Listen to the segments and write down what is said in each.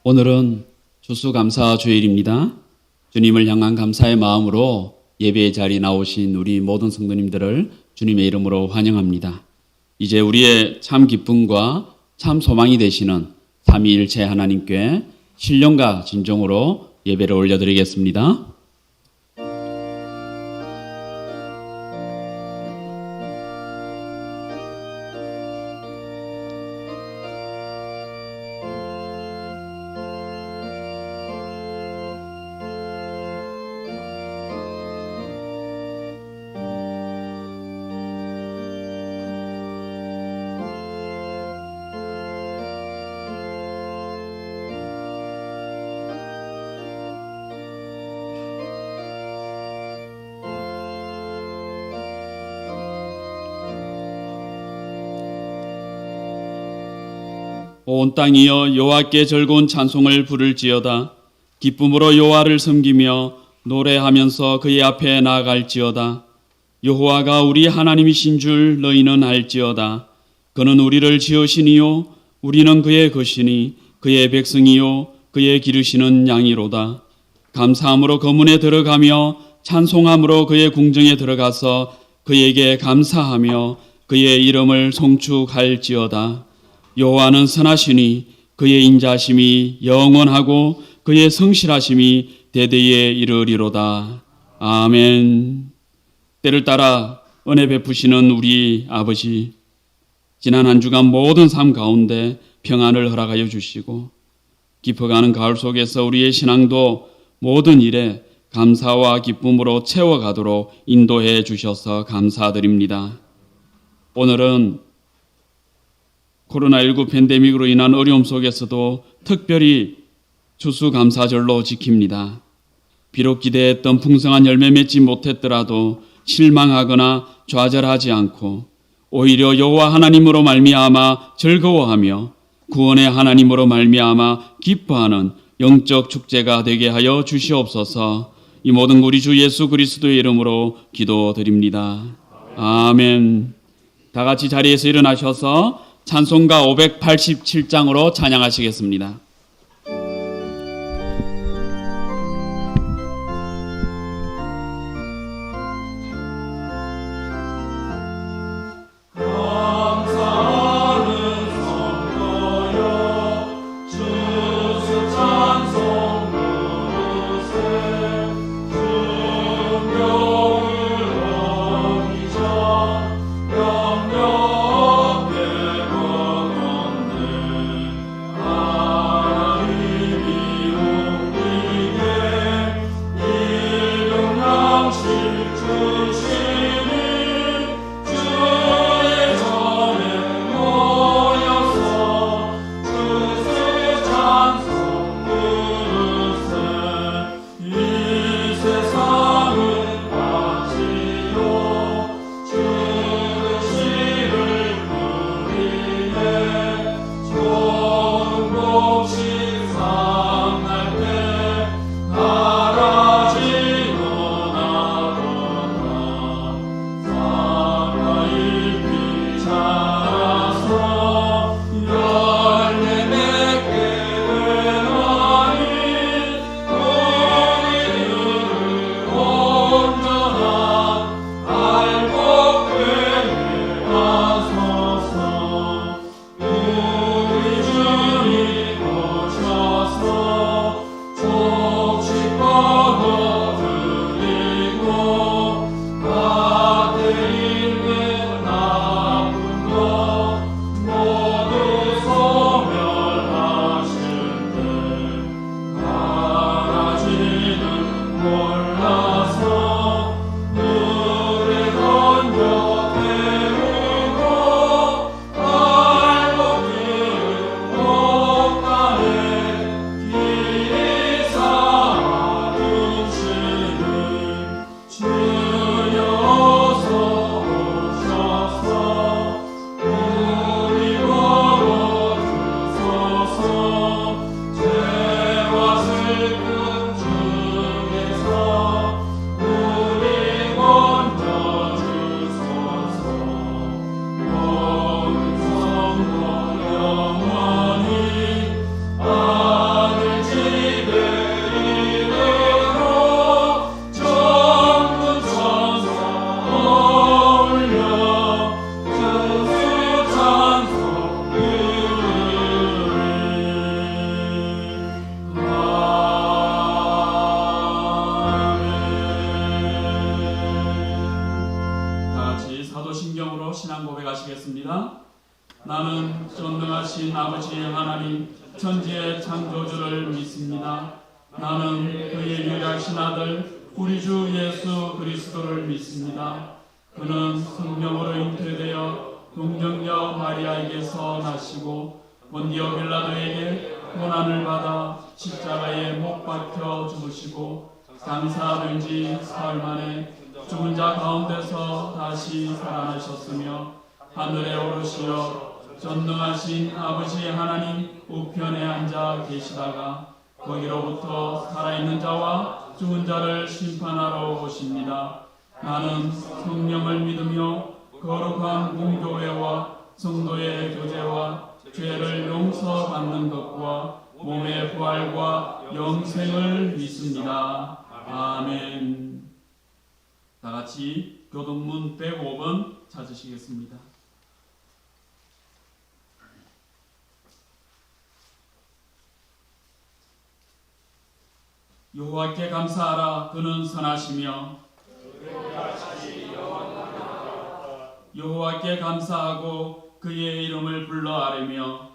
오늘은 추수감사 주일입니다. 주님을 향한 감사의 마음으로 예배의 자리에 나오신 우리 모든 성도님들을 주님의 이름으로 환영합니다. 이제 우리의 참 기쁨과 참 소망이 되시는 삼위일체 하나님께 신령과 진정으로 예배를 올려드리겠습니다. 온 땅이여 여호와께 즐거운 찬송을 부를지어다. 기쁨으로 여호와를 섬기며 노래하면서 그의 앞에 나아갈지어다. 여호와가 우리 하나님이신 줄 너희는 알지어다. 그는 우리를 지으시니요 우리는 그의 것이니 그의 백성이요 그의 기르시는 양이로다. 감사함으로 거문에 들어가며 찬송함으로 그의 궁정에 들어가서 그에게 감사하며 그의 이름을 송축할지어다. 여호와는 선하시니 그의 인자심이 영원하고 그의 성실하심이 대대에 이르리로다. 아멘. 때를 따라 은혜 베푸시는 우리 아버지, 지난 한 주간 모든 삶 가운데 평안을 허락하여 주시고 깊어가는 가을 속에서 우리의 신앙도 모든 일에 감사와 기쁨으로 채워가도록 인도해 주셔서 감사드립니다. 오늘은 코로나19 팬데믹으로 인한 어려움 속에서도 특별히 추수감사절로 지킵니다. 비록 기대했던 풍성한 열매 맺지 못했더라도 실망하거나 좌절하지 않고 오히려 여호와 하나님으로 말미암아 즐거워하며 구원의 하나님으로 말미암아 기뻐하는 영적 축제가 되게 하여 주시옵소서. 이 모든 우리 주 예수 그리스도의 이름으로 기도드립니다. 아멘. 다 같이 자리에서 일어나셔서 찬송가 587장으로 찬양하시겠습니다. 아버지 하나님 천지의 창조주를 믿습니다. 나는 그의 유일하신 아들 우리 주 예수 그리스도를 믿습니다. 그는 성령으로 잉태되어 동정녀 마리아에게서 나시고 본디오 빌라도에게 고난을 받아 십자가에 못 박혀 죽으시고 장사된 지 사흘 만에 죽은 자 가운데서 다시 살아나셨으며 하늘에 오르시어 전능하신 아버지 하나님 우편에 앉아 계시다가 거기로부터 살아있는 자와 죽은 자를 심판하러 오십니다. 나는 성령을 믿으며 거룩한 공교회와 성도의 교제와 죄를 용서받는 것과 몸의 부활과 영생을 믿습니다. 아멘. 다 같이 교동문 105번 찾으시겠습니다. 여호와께 감사하라. 그는 선하시며 여호와께 감사하고 그의 이름을 불러 아뢰며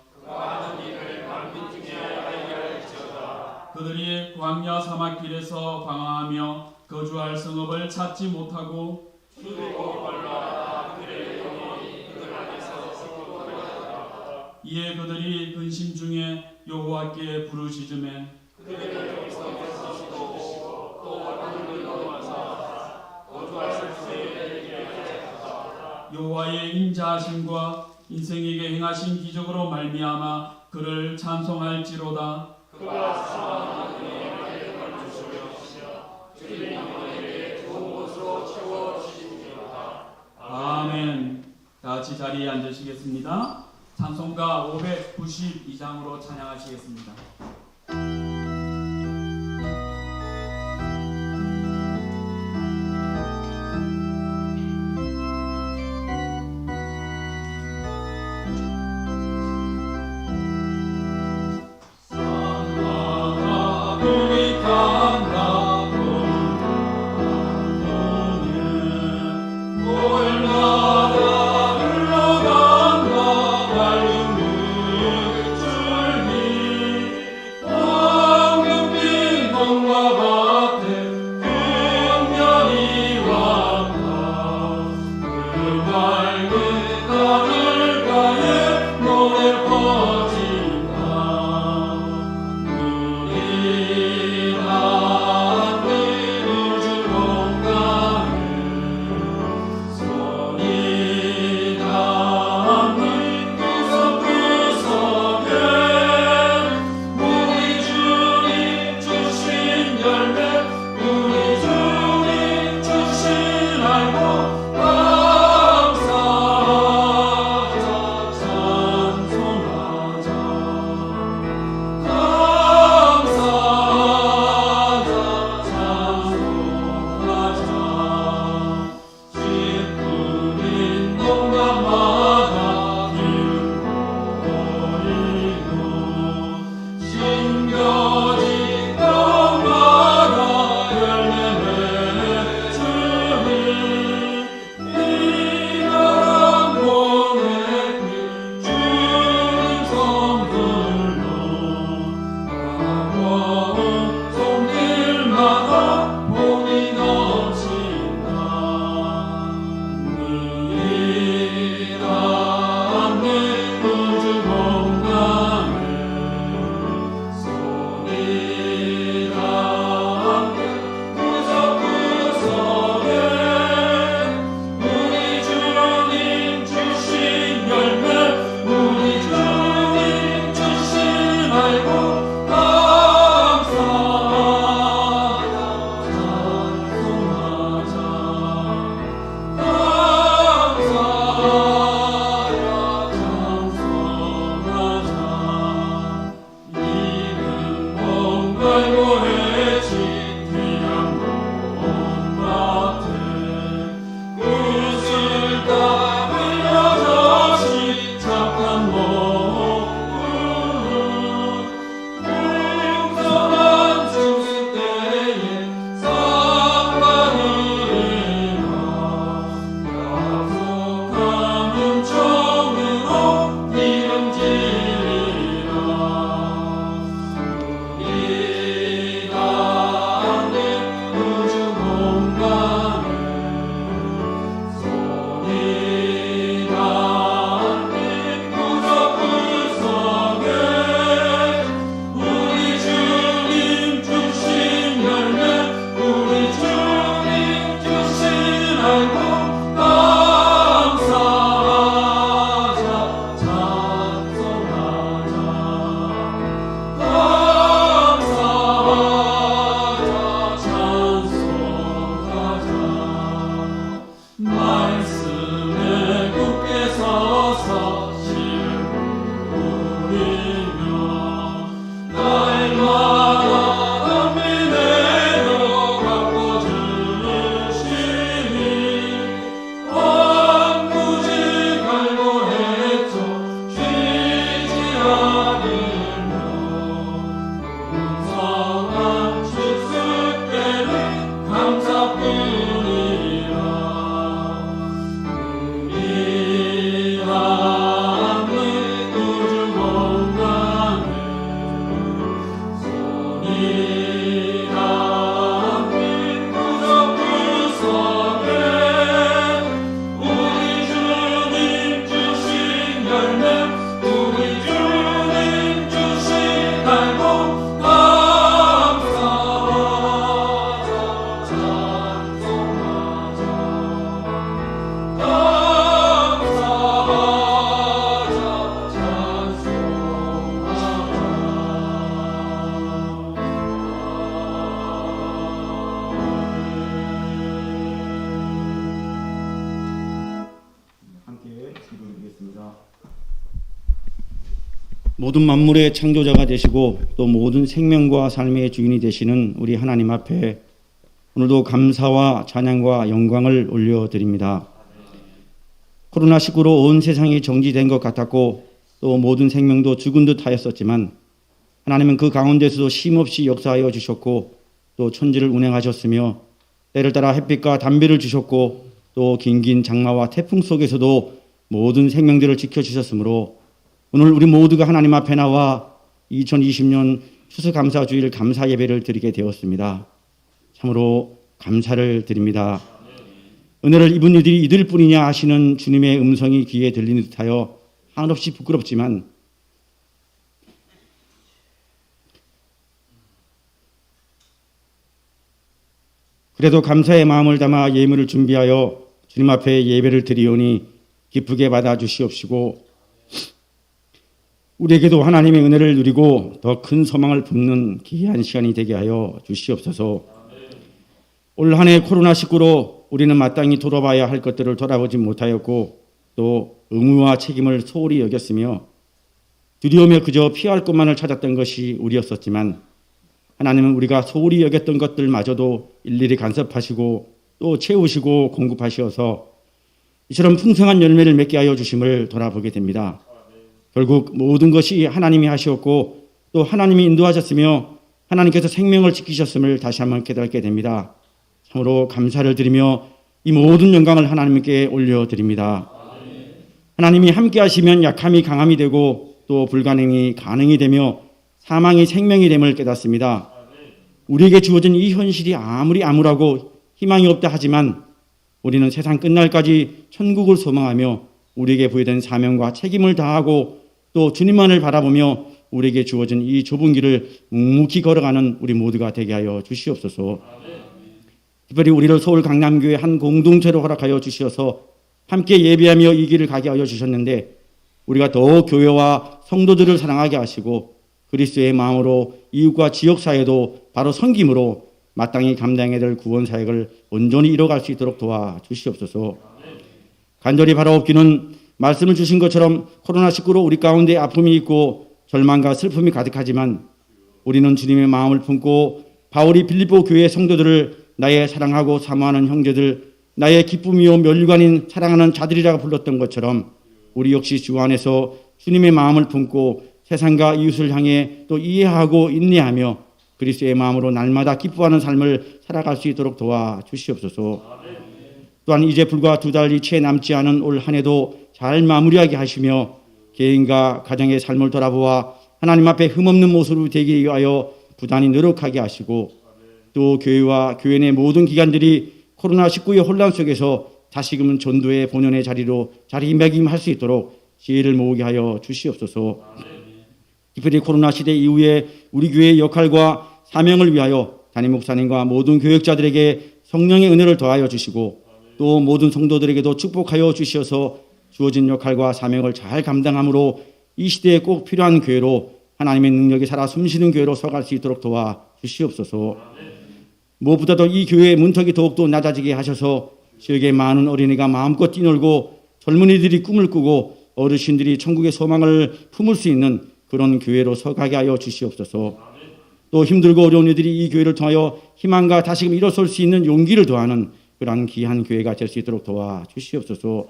그들이 광야 사막길에서 방황하며 거주할 성읍을 찾지 못하고 이에 그들이 근심 중에 여호와께 부르짖으매 여호와의 인자하심과 인생에게 행하신 기적으로 말미암아 그를 찬송할지로다. 아멘. 다 같이 자리에 앉으시겠습니다. 찬송가 592장으로 찬양하시겠습니다. 모든 만물의 창조자가 되시고 또 모든 생명과 삶의 주인이 되시는 우리 하나님 앞에 오늘도 감사와 찬양과 영광을 올려드립니다. 코로나19로 온 세상이 정지된 것 같았고 또 모든 생명도 죽은 듯 하였었지만 하나님은 그 가운데서도 쉼없이 역사하여 주셨고 또 천지를 운행하셨으며 때를 따라 햇빛과 단비를 주셨고 또 긴긴 장마와 태풍 속에서도 모든 생명들을 지켜주셨으므로 오늘 우리 모두가 하나님 앞에 나와 2020년 추수감사주일 감사 예배를 드리게 되었습니다. 참으로 감사를 드립니다. 은혜를 입은 이들이 이들 뿐이냐 하시는 주님의 음성이 귀에 들리는 듯하여 한없이 부끄럽지만 그래도 감사의 마음을 담아 예물을 준비하여 주님 앞에 예배를 드리오니 기쁘게 받아주시옵시고 우리에게도 하나님의 은혜를 누리고 더 큰 소망을 품는 귀한 시간이 되게 하여 주시옵소서. 올 한 해 코로나19로 우리는 마땅히 돌아봐야 할 것들을 돌아보지 못하였고 또 의무와 책임을 소홀히 여겼으며 두려우며 그저 피할 것만을 찾았던 것이 우리였었지만 하나님은 우리가 소홀히 여겼던 것들마저도 일일이 간섭하시고 또 채우시고 공급하시어서 이처럼 풍성한 열매를 맺게 하여 주심을 돌아보게 됩니다. 결국 모든 것이 하나님이 하시었고 또 하나님이 인도하셨으며 하나님께서 생명을 지키셨음을 다시 한번 깨닫게 됩니다. 참으로 감사를 드리며 이 모든 영광을 하나님께 올려드립니다. 하나님이 함께 하시면 약함이 강함이 되고 또 불가능이 가능이 되며 사망이 생명이 됨을 깨닫습니다. 우리에게 주어진 이 현실이 아무리 암울하고 희망이 없다 하지만 우리는 세상 끝날까지 천국을 소망하며 우리에게 부여된 사명과 책임을 다하고 또 주님만을 바라보며 우리에게 주어진 이 좁은 길을 묵묵히 걸어가는 우리 모두가 되게 하여 주시옵소서. 특별히 우리를 서울 강남교회 한 공동체로 허락하여 주시어서 함께 예배하며 이 길을 가게 하여 주셨는데 우리가 더욱 교회와 성도들을 사랑하게 하시고 그리스도의 마음으로 이웃과 지역사회도 바로 섬김으로 마땅히 감당해야 될 구원사역을 온전히 이뤄갈 수 있도록 도와주시옵소서. 간절히 바라옵기는 말씀을 주신 것처럼 코로나19로 우리 가운데 아픔이 있고 절망과 슬픔이 가득하지만 우리는 주님의 마음을 품고 바울이 빌립보 교회 성도들을 나의 사랑하고 사모하는 형제들, 나의 기쁨이요 멸류관인 사랑하는 자들이라고 불렀던 것처럼 우리 역시 주 안에서 주님의 마음을 품고 세상과 이웃을 향해 또 이해하고 인내하며 그리스도의 마음으로 날마다 기뻐하는 삶을 살아갈 수 있도록 도와주시옵소서. 또한 이제 불과 2달이 채 남지 않은 올 한 해도 잘 마무리하게 하시며 개인과 가정의 삶을 돌아보아 하나님 앞에 흠없는 모습으로 되기 위하여 부단히 노력하게 하시고 또 교회와 교회 내 모든 기관들이 코로나19의 혼란 속에서 다시금 전도의 본연의 자리로 자리매김할 수 있도록 지혜를 모으게 하여 주시옵소서. 특별히 코로나 시대 이후에 우리 교회의 역할과 사명을 위하여 담임 목사님과 모든 교역자들에게 성령의 은혜를 더하여 주시고 또 모든 성도들에게도 축복하여 주시어서 주어진 역할과 사명을 잘 감당함으로 이 시대에 꼭 필요한 교회로 하나님의 능력이 살아 숨쉬는 교회로 서갈 수 있도록 도와주시옵소서. 무엇보다도 이 교회의 문턱이 더욱더 낮아지게 하셔서 지역의 많은 어린이가 마음껏 뛰놀고 젊은이들이 꿈을 꾸고 어르신들이 천국의 소망을 품을 수 있는 그런 교회로 서가게 하여 주시옵소서. 또 힘들고 어려운 이들이 이 교회를 통하여 희망과 다시금 일어설 수 있는 용기를 더하는 그러한 귀한 교회가 될 수 있도록 도와주시옵소서.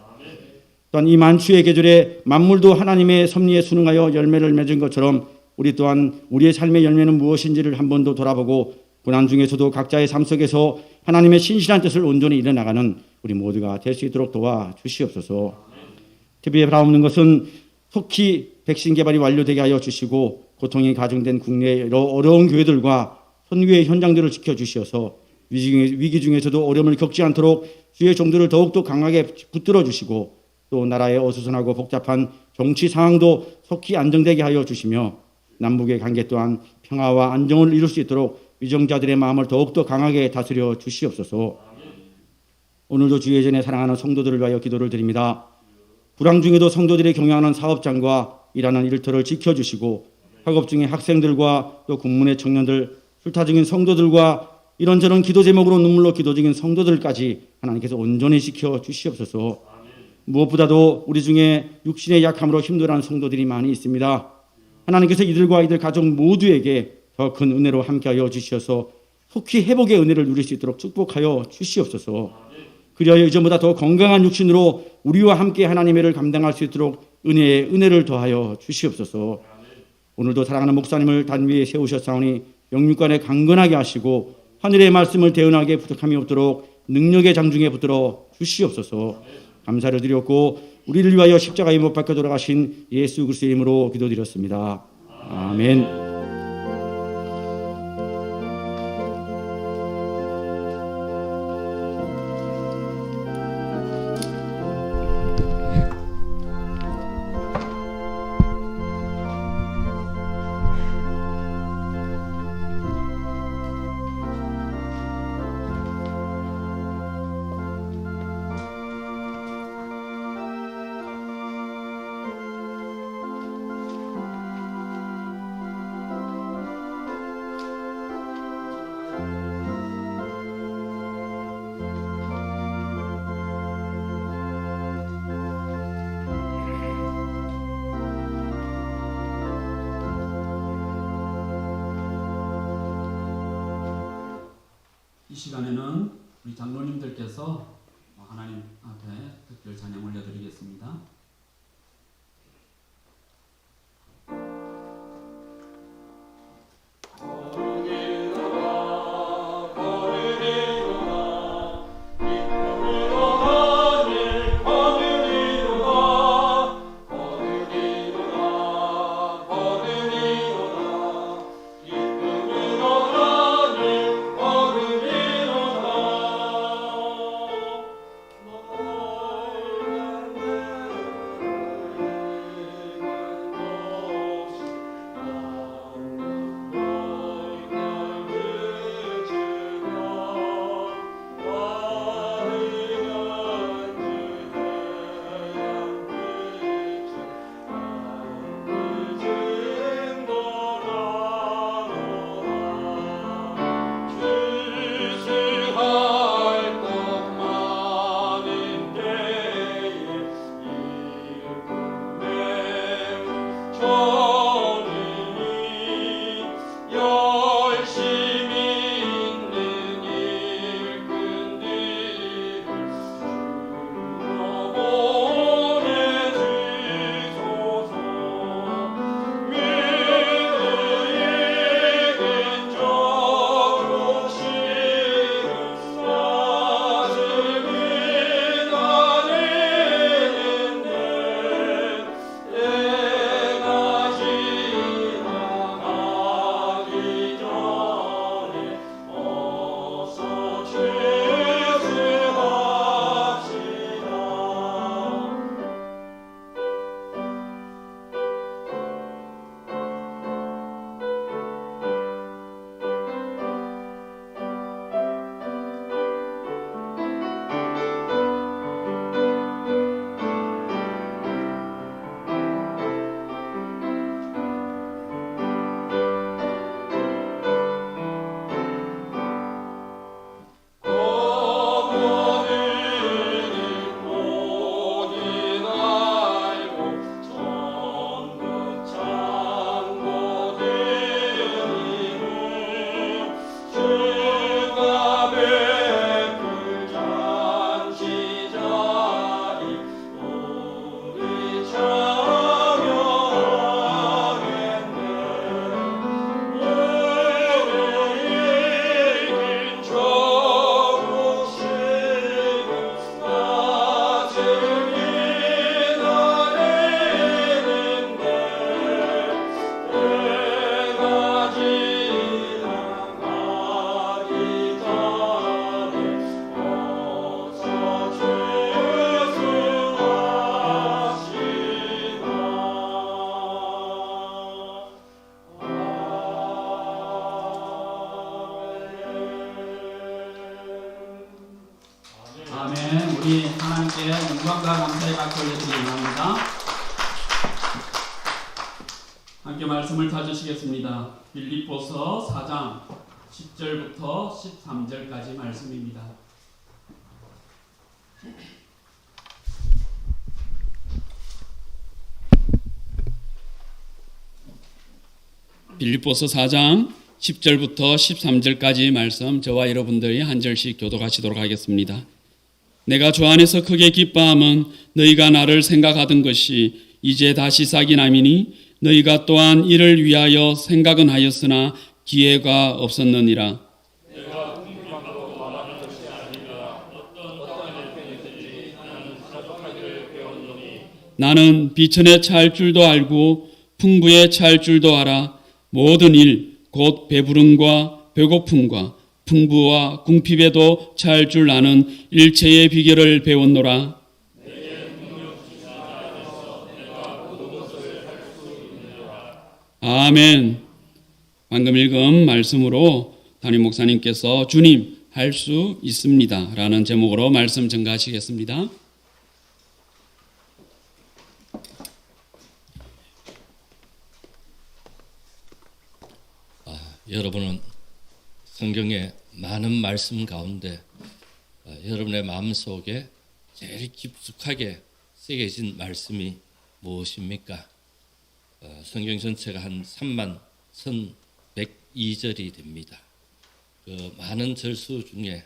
또한 이 만추의 계절에 만물도 하나님의 섭리에 순응하여 열매를 맺은 것처럼 우리 또한 우리의 삶의 열매는 무엇인지를 한 번 더 돌아보고 고난 중에서도 각자의 삶 속에서 하나님의 신실한 뜻을 온전히 이뤄나가는 우리 모두가 될 수 있도록 도와주시옵소서. 특별히 바라옵는 것은 속히 백신 개발이 완료되게 하여 주시고 고통이 가중된 국내의 여러 어려운 교회들과 선교의 현장들을 지켜주시어서 위기 중에서도 어려움을 겪지 않도록 주의 종들을 더욱더 강하게 붙들어 주시고 또 나라의 어수선하고 복잡한 정치 상황도 속히 안정되게 하여 주시며 남북의 관계 또한 평화와 안정을 이룰 수 있도록 위정자들의 마음을 더욱더 강하게 다스려 주시옵소서. 오늘도 주 예전에 사랑하는 성도들을 위하여 기도를 드립니다. 불황 중에도 성도들이 경영하는 사업장과 일하는 일터를 지켜주시고 학업 중에 학생들과 또 국문의 청년들, 출타 중인 성도들과 이런저런 기도 제목으로 눈물로 기도 중인 성도들까지 하나님께서 온전히 지켜 주시옵소서. 무엇보다도 우리 중에 육신의 약함으로 힘들어하는 성도들이 많이 있습니다. 하나님께서 이들과 이들 가족 모두에게 더 큰 은혜로 함께하여 주시어서 속히 회복의 은혜를 누릴 수 있도록 축복하여 주시옵소서. 그리하여 이전보다 더 건강한 육신으로 우리와 함께 하나님의 일을 감당할 수 있도록 은혜를 더하여 주시옵소서. 오늘도 사랑하는 목사님을 단위에 세우셨사오니 영육간에 강건하게 하시고 하늘의 말씀을 대언하게 부족함이 없도록 능력의 장중에 붙들어 주시옵소서. 감사를 드렸고 우리를 위하여 십자가에 못 박혀 돌아가신 예수 그리스도의 이름으로 기도드렸습니다. 아멘. 이 시간에는 우리 장로님들께서 하나님 앞에 특별 찬양 올려드리겠습니다. 우리 하나님께 영광과 감사의 박수 올려드리기 원합니다. 함께 말씀을 찾으시겠습니다. 빌립보서 4장 10절부터 13절까지 말씀입니다. 빌립보서 4장 10절부터 13절까지 말씀 저와 여러분들이 한 절씩 교독하시도록 하겠습니다. 내가 주 안에서 크게 기뻐함은 너희가 나를 생각하던 것이 이제 다시 싹이 나미니 너희가 또한 이를 위하여 생각은 하였으나 기회가 없었느니라. 나는 비천에 찰 줄도 알고 풍부에 찰 줄도 알아. 모든 일 곧 배부름과 배고픔과 풍부와 궁핍에도 찰 줄 아는 일체의 비결을 배웠노라. 아멘. 방금 읽은 말씀으로 담임 목사님께서 주님 할 수 있습니다 라는 제목으로 말씀 전가하시겠습니다. 여러분은 성경의 많은 말씀 가운데 여러분의 마음속에 제일 깊숙하게 새겨진 말씀이 무엇입니까? 성경 전체가 한 31,102절이 됩니다. 그 많은 절수 중에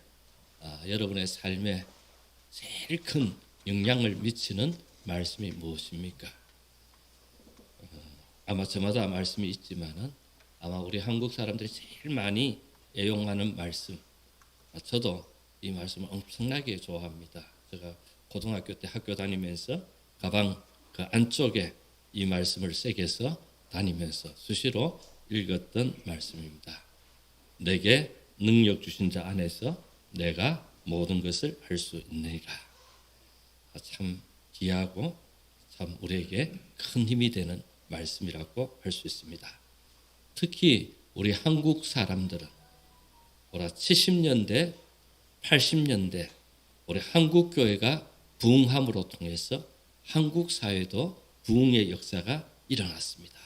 여러분의 삶에 제일 큰 영향을 미치는 말씀이 무엇입니까? 아마 저마다 말씀이 있지만은 아마 우리 한국 사람들이 제일 많이 애용하는 말씀, 저도 이 말씀을 엄청나게 좋아합니다. 제가 고등학교 때 학교 다니면서 가방 그 안쪽에 이 말씀을 새겨서 다니면서 수시로 읽었던 말씀입니다. 내게 능력 주신 자 안에서 내가 모든 것을 할 수 있느니라. 참 귀하고 참 우리에게 큰 힘이 되는 말씀이라고 할 수 있습니다. 특히 우리 한국 사람들은 70년대, 80년대 우리 한국 교회가 부흥함으로 통해서 한국 사회도 부흥의 역사가 일어났습니다.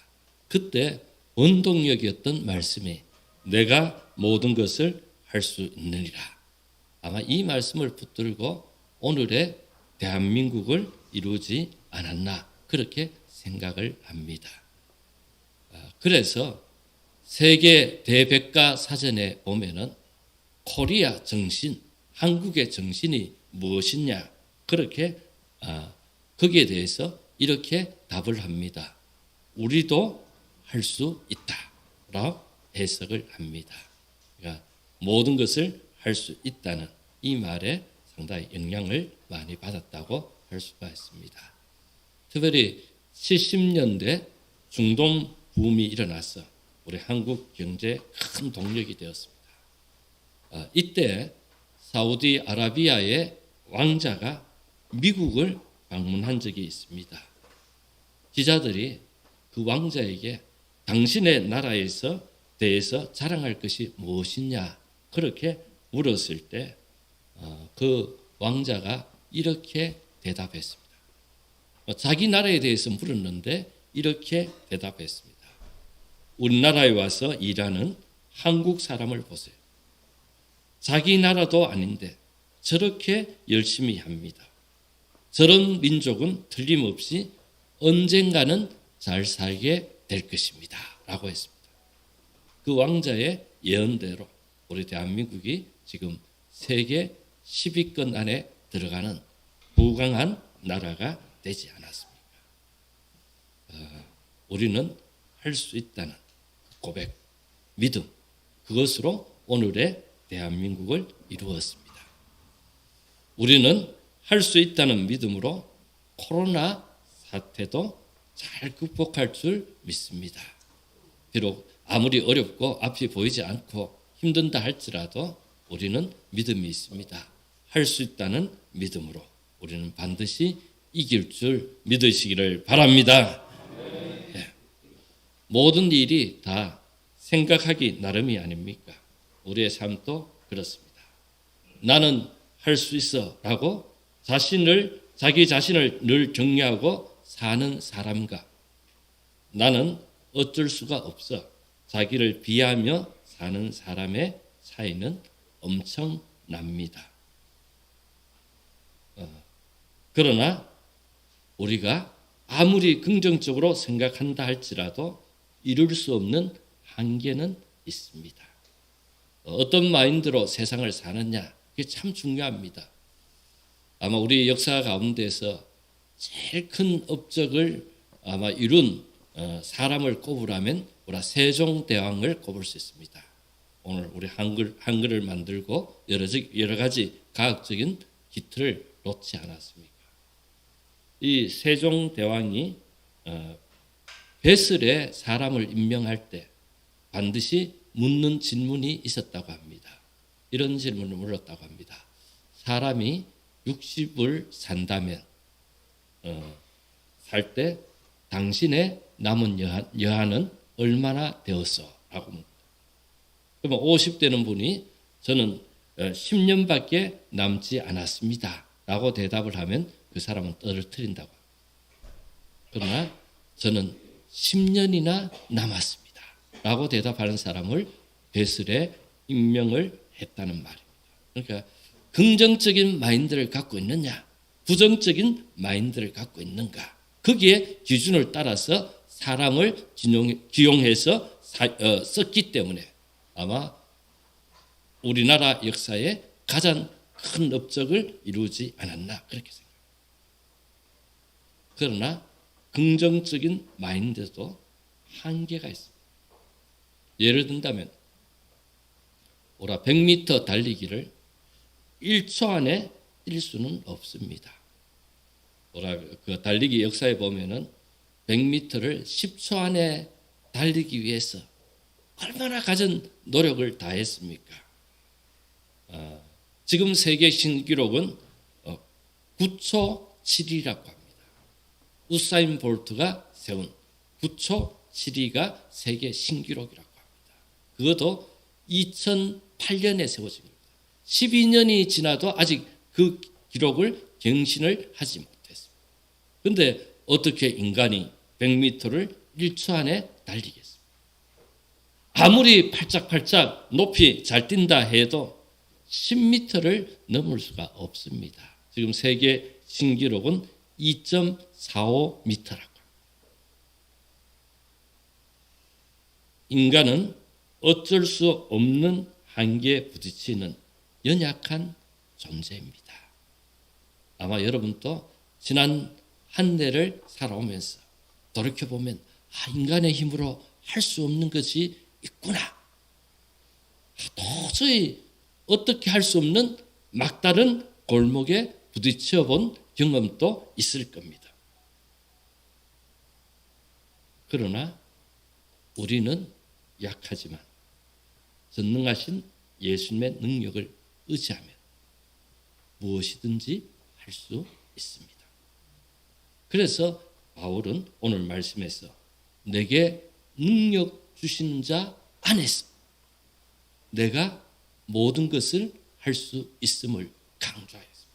그때 원동력이었던 말씀이 내가 모든 것을 할 수 있느니라. 아마 이 말씀을 붙들고 오늘의 대한민국을 이루지 않았나 그렇게 생각을 합니다. 그래서 세계 대백과 사전에 보면은 코리아 정신, 한국의 정신이 무엇이냐 그렇게 거기에 대해서 이렇게 답을 합니다. 우리도 할 수 있다라고 해석을 합니다. 그러니까 모든 것을 할 수 있다는 이 말에 상당히 영향을 많이 받았다고 할 수가 있습니다. 특별히 70년대 중동 붐이 일어나서 우리 한국 경제에 큰 동력이 되었습니다. 이때 사우디아라비아의 왕자가 미국을 방문한 적이 있습니다. 기자들이 그 왕자에게 당신의 나라에서 대해서 자랑할 것이 무엇이냐 그렇게 물었을 때 그 왕자가 이렇게 대답했습니다. 자기 나라에 대해서 물었는데 이렇게 대답했습니다. 우리나라에 와서 일하는 한국 사람을 보세요. 자기 나라도 아닌데 저렇게 열심히 합니다. 저런 민족은 틀림없이 언젠가는 잘 살게 될 것입니다. 라고 했습니다. 그 왕자의 예언대로 우리 대한민국이 지금 세계 10위권 안에 들어가는 부강한 나라가 되지 않았습니까? 우리는 할 수 있다는 고백, 믿음, 그것으로 오늘의 대한민국을 이루었습니다. 우리는 할 수 있다는 믿음으로 코로나 사태도 잘 극복할 줄 믿습니다. 비록 아무리 어렵고 앞이 보이지 않고 힘든다 할지라도 우리는 믿음이 있습니다. 할 수 있다는 믿음으로 우리는 반드시 이길 줄 믿으시기를 바랍니다. 네. 모든 일이 다 생각하기 나름이 아닙니까? 우리의 삶도 그렇습니다. 나는 할 수 있어 라고 자기 자신을 늘 격려하고 사는 사람과 나는 어쩔 수가 없어 자기를 비하며 사는 사람의 차이는 엄청납니다. 그러나 우리가 아무리 긍정적으로 생각한다 할지라도 이룰 수 없는 한계는 있습니다. 어떤 마인드로 세상을 사느냐, 그게 참 중요합니다. 아마 우리 역사 가운데서 제일 큰 업적을 아마 이룬 사람을 꼽으라면 우리 세종대왕을 꼽을 수 있습니다. 오늘 우리 한글을 만들고 여러 가지 과학적인 기틀을 놓지 않았습니까? 이 세종대왕이 뱃슬에 사람을 임명할 때 반드시 묻는 질문이 있었다고 합니다. 이런 질문을 물었다고 합니다. 사람이 60을 산다면 살 때 당신의 남은 여한은 얼마나 되었어? 라고 묻니다. 그러면 50되는 분이 저는 10년밖에 남지 않았습니다. 라고 대답을 하면 그 사람은 떨어뜨린다고 합니다. 그러나 저는 10년이나 남았습니다. 라고 대답하는 사람을 뱃슬에 임명을 했다는 말입니다. 그러니까 긍정적인 마인드를 갖고 있느냐, 부정적인 마인드를 갖고 있는가, 거기에 기준을 따라서 사람을 기용해서 썼기 때문에 아마 우리나라 역사에 가장 큰 업적을 이루지 않았나 그렇게 생각합니다. 그러나 긍정적인 마인드도 한계가 있습니다. 예를 든다면 오라 100m 달리기를 1초 안에 뛸 수는 없습니다. 오라 그 달리기 역사에 보면은 100m를 10초 안에 달리기 위해서 얼마나 가진 노력을 다했습니까? 지금 세계 신기록은 9초 7이라고 합니다. 우사인 볼트가 세운 9초 7이가 세계 신기록이라고 합니다. 그것도 2008년에 세워진 겁니다. 12년이 지나도 아직 그 기록을 경신을 하지 못했습니다. 그런데 어떻게 인간이 100m를 1초 안에 달리겠습니까? 아무리 팔짝팔짝 높이 잘 뛴다 해도 10m를 넘을 수가 없습니다. 지금 세계 신기록은 2.45m라고 합니다. 인간은 어쩔 수 없는 한계에 부딪히는 연약한 존재입니다. 아마 여러분도 지난 한 해를 살아오면서 돌이켜보면 인간의 힘으로 할 수 없는 것이 있구나. 도저히 어떻게 할 수 없는 막다른 골목에 부딪혀 본 경험도 있을 겁니다. 그러나 우리는 약하지만 전능하신 예수님의 능력을 의지하면 무엇이든지 할 수 있습니다. 그래서 바울은 오늘 말씀에서 내게 능력 주신 자 안에서 내가 모든 것을 할 수 있음을 강조하였습니다.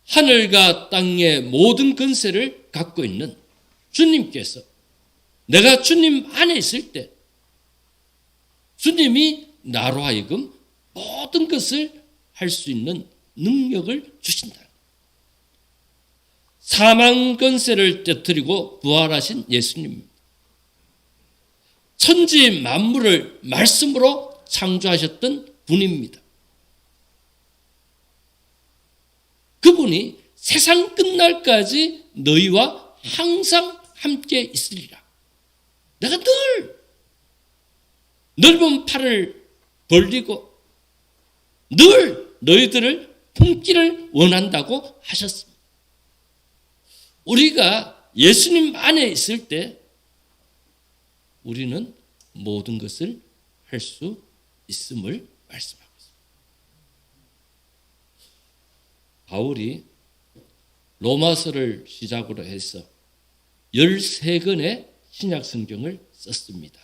하늘과 땅의 모든 권세를 갖고 있는 주님께서 내가 주님 안에 있을 때 주님이 나로 하여금 모든 것을 할 수 있는 능력을 주신다. 사망 권세를 깨뜨리고 부활하신 예수님, 천지 만물을 말씀으로 창조하셨던 분입니다. 그분이 세상 끝날까지 너희와 항상 함께 있으리라. 내가 늘 넓은 팔을 벌리고 늘 너희들을 품기를 원한다고 하셨습니다. 우리가 예수님 안에 있을 때 우리는 모든 것을 할 수 있음을 말씀하고 있습니다. 바울이 로마서를 시작으로 해서 13권의 신약 성경을 썼습니다.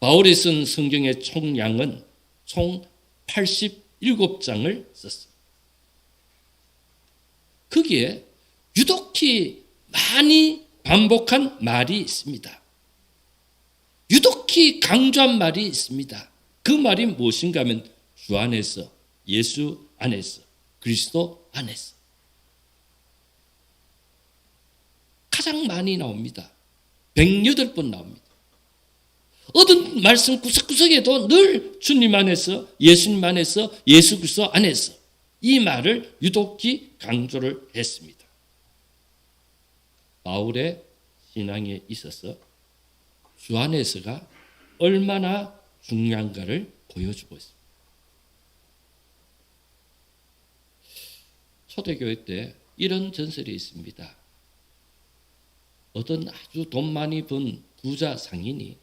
바울이 쓴 성경의 총량은 총 87장을 썼습니다. 거기에 유독히 많이 반복한 말이 있습니다. 유독히 강조한 말이 있습니다. 그 말이 무엇인가 하면 주 안에서, 예수 안에서, 그리스도 안에서 가장 많이 나옵니다. 108번 나옵니다. 어떤 말씀 구석구석에도 늘 주님 안에서, 예수님 안에서, 예수 그리스도 안에서 이 말을 유독히 강조를 했습니다. 바울의 신앙에 있어서 주 안에서가 얼마나 중요한가를 보여주고 있습니다. 초대교회 때 이런 전설이 있습니다. 어떤 아주 돈 많이 번 부자 상인이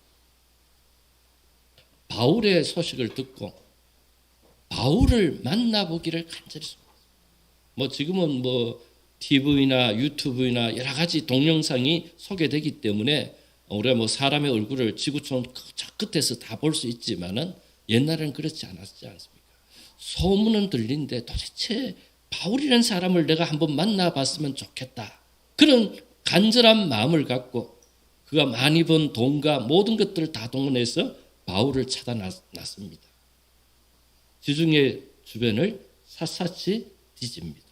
바울의 소식을 듣고 바울을 만나보기를 간절히 소원했습니다. 지금은 TV나 유튜브나 여러 가지 동영상이 소개되기 때문에 우리가 사람의 얼굴을 지구촌 저 끝에서 다 볼 수 있지만은 옛날에는 그렇지 않았지 않습니까? 소문은 들리는데 도대체 바울이라는 사람을 내가 한번 만나봤으면 좋겠다. 그런 간절한 마음을 갖고 그가 많이 번 돈과 모든 것들을 다 동원해서 바울을 찾아났습니다. 지중해 주변을 샅샅이 뒤집니다.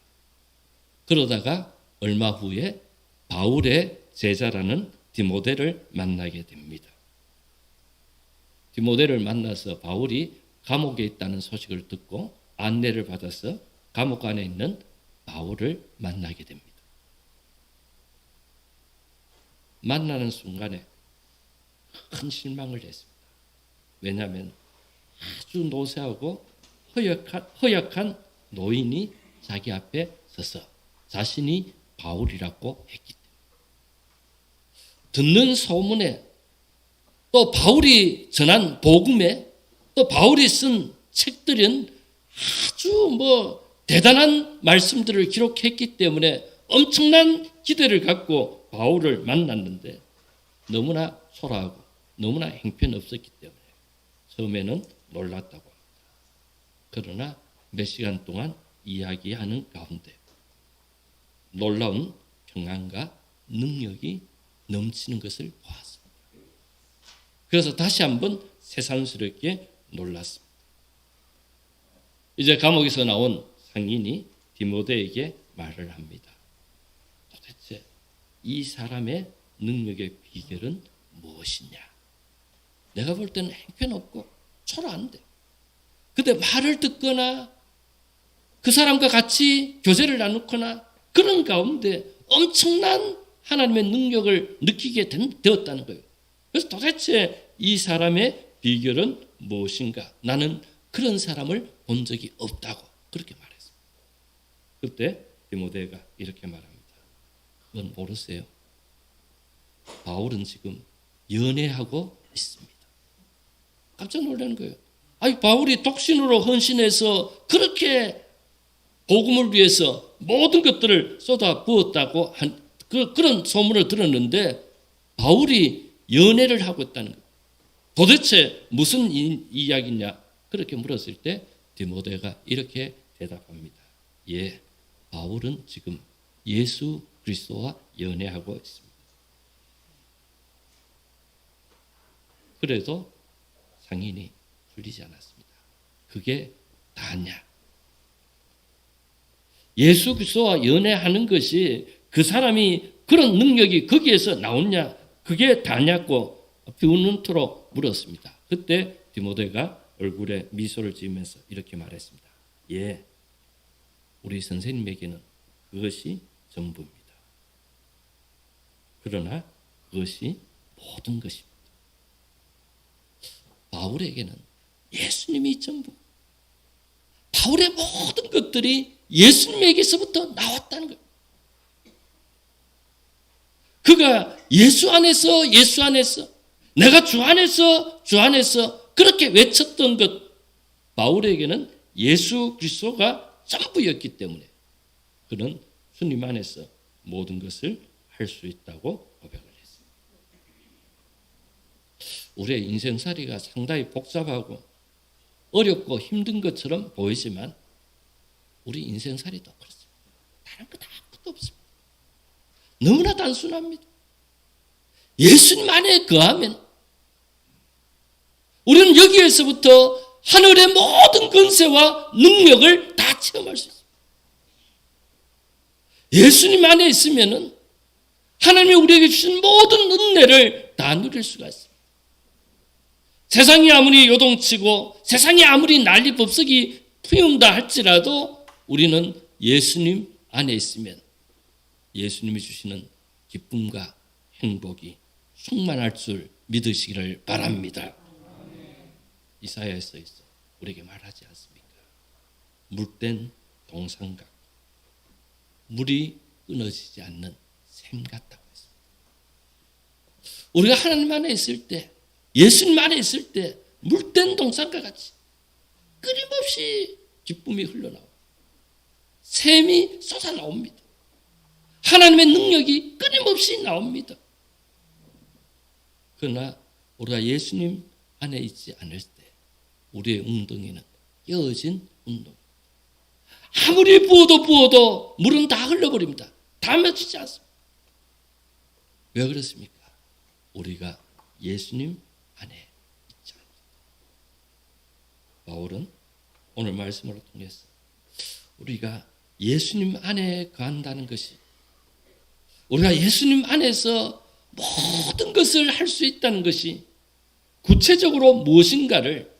그러다가 얼마 후에 바울의 제자라는 디모데를 만나게 됩니다. 디모데를 만나서 바울이 감옥에 있다는 소식을 듣고 안내를 받아서 감옥 안에 있는 바울을 만나게 됩니다. 만나는 순간에 큰 실망을 했습니다. 왜냐하면 아주 노쇠하고 허약한 노인이 자기 앞에 서서 자신이 바울이라고 했기 때문에 듣는 소문에 또 바울이 전한 복음에 또 바울이 쓴 책들은 아주 대단한 말씀들을 기록했기 때문에 엄청난 기대를 갖고 바울을 만났는데 너무나 초라하고 너무나 형편없었기 때문에 처음에는 놀랐다고 합니다. 그러나 몇 시간 동안 이야기하는 가운데 놀라운 평안과 능력이 넘치는 것을 보았습니다. 그래서 다시 한번 새삼스럽게 놀랐습니다. 이제 감옥에서 나온 상인이 디모데에게 말을 합니다. 도대체 이 사람의 능력의 비결은 무엇이냐? 내가 볼 때는 형편없고 초라한데. 근데 말을 듣거나 그 사람과 같이 교제를 나누거나 그런 가운데 엄청난 하나님의 능력을 느끼게 되었다는 거예요. 그래서 도대체 이 사람의 비결은 무엇인가? 나는 그런 사람을 본 적이 없다고 그렇게 말했습니다. 그때 디모데가 이렇게 말합니다. 그건 모르세요. 바울은 지금 연애하고 있습니다. 깜짝 놀라는 거예요. 바울이 독신으로 헌신해서 그렇게 복음을 위해서 모든 것들을 쏟아 부었다고 그런 소문을 들었는데 바울이 연애를 하고 있다는 거예요. 도대체 무슨 이야기냐? 그렇게 물었을 때 디모데가 이렇게 대답합니다. 예, 바울은 지금 예수 그리스도와 연애하고 있습니다. 그래도 상인이 풀리지 않았습니다. 그게 다냐? 예수 그리스도와 연애하는 것이 그 사람이 그런 능력이 거기에서 나오냐? 그게 다냐고 비웃는토록 물었습니다. 그때 디모데가 얼굴에 미소를 지으면서 이렇게 말했습니다. 예, 우리 선생님에게는 그것이 전부입니다. 그러나 그것이 모든 것입니다. 바울에게는 예수님이 전부. 바울의 모든 것들이 예수님에게서부터 나왔다는 거예요. 그가 예수 안에서 내가 주 안에서 그렇게 외쳤던 것, 바울에게는 예수 그리스도가 전부였기 때문에 그는 주님 안에서 모든 것을 할 수 있다고 고백을 했습니다. 우리의 인생살이가 상당히 복잡하고 어렵고 힘든 것처럼 보이지만 우리 인생살이도 그렇습니다. 다른 것 아무것도 없습니다. 너무나 단순합니다. 예수님 안에 거하면 우리는 여기에서부터 하늘의 모든 권세와 능력을 다 체험할 수 있습니다. 예수님 안에 있으면은 하나님이 우리에게 주신 모든 은혜를 다 누릴 수가 있습니다. 세상이 아무리 요동치고 세상이 아무리 난리법석이 피운다 할지라도 우리는 예수님 안에 있으면 예수님이 주시는 기쁨과 행복이 충만할 줄 믿으시기를 바랍니다. 이사야에서 있어 우리에게 말하지 않습니까? 물된 동상각, 물이 끊어지지 않는 샘 같다고 했습니다. 우리가 하나님 안에 있을 때, 예수님 안에 있을 때 물된 동상과 같이 끊임없이 기쁨이 흘러나옵니다. 샘이 쏟아나옵니다. 하나님의 능력이 끊임없이 나옵니다. 그러나 우리가 예수님 안에 있지 않을 때 우리의 웅덩이는 깨어진 웅덩이. 아무리 부어도 물은 다 흘러버립니다. 다 맺히지 않습니다. 왜 그렇습니까? 우리가 예수님 안에 있지 않습니다. 바울은 오늘 말씀을 통해서 우리가 예수님 안에 거한다는 것이, 우리가 예수님 안에서 모든 것을 할 수 있다는 것이 구체적으로 무엇인가를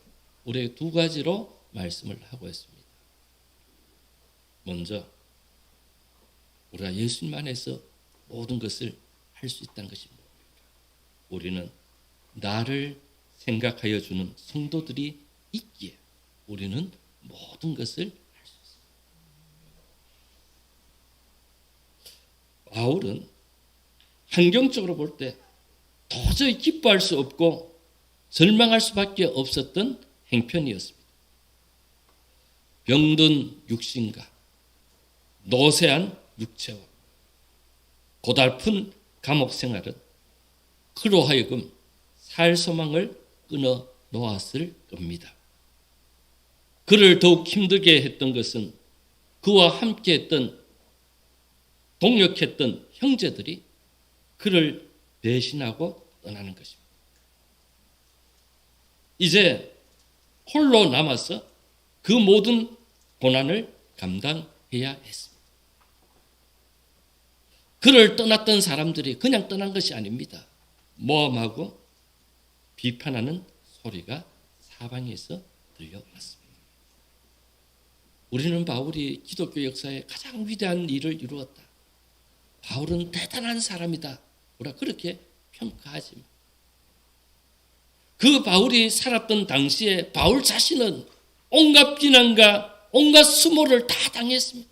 우리에게 두 가지로 말씀을 하고 있습니다. 먼저 우리가 예수님 안에서 모든 것을 할 수 있다는 것이 뭡니까? 우리는 나를 생각하여 주는 성도들이 있기에 우리는 모든 것을 할 수 있습니다. 바울은 환경적으로 볼 때 도저히 기뻐할 수 없고 절망할 수밖에 없었던 행편이었습니다. 병든 육신과 노쇠한 육체와 고달픈 감옥 생활은 그로 하여금 살 소망을 끊어 놓았을 겁니다. 그를 더욱 힘들게 했던 것은 그와 함께 했던, 동역했던 형제들이 그를 배신하고 떠나는 것입니다. 이제 홀로 남아서 그 모든 고난을 감당해야 했습니다. 그를 떠났던 사람들이 그냥 떠난 것이 아닙니다. 모함하고 비판하는 소리가 사방에서 들려왔습니다. 우리는 바울이 기독교 역사에 가장 위대한 일을 이루었다, 바울은 대단한 사람이다, 우리가 그렇게 평가하지. 그 바울이 살았던 당시에 바울 자신은 온갖 비난과 온갖 수모를 다 당했습니다.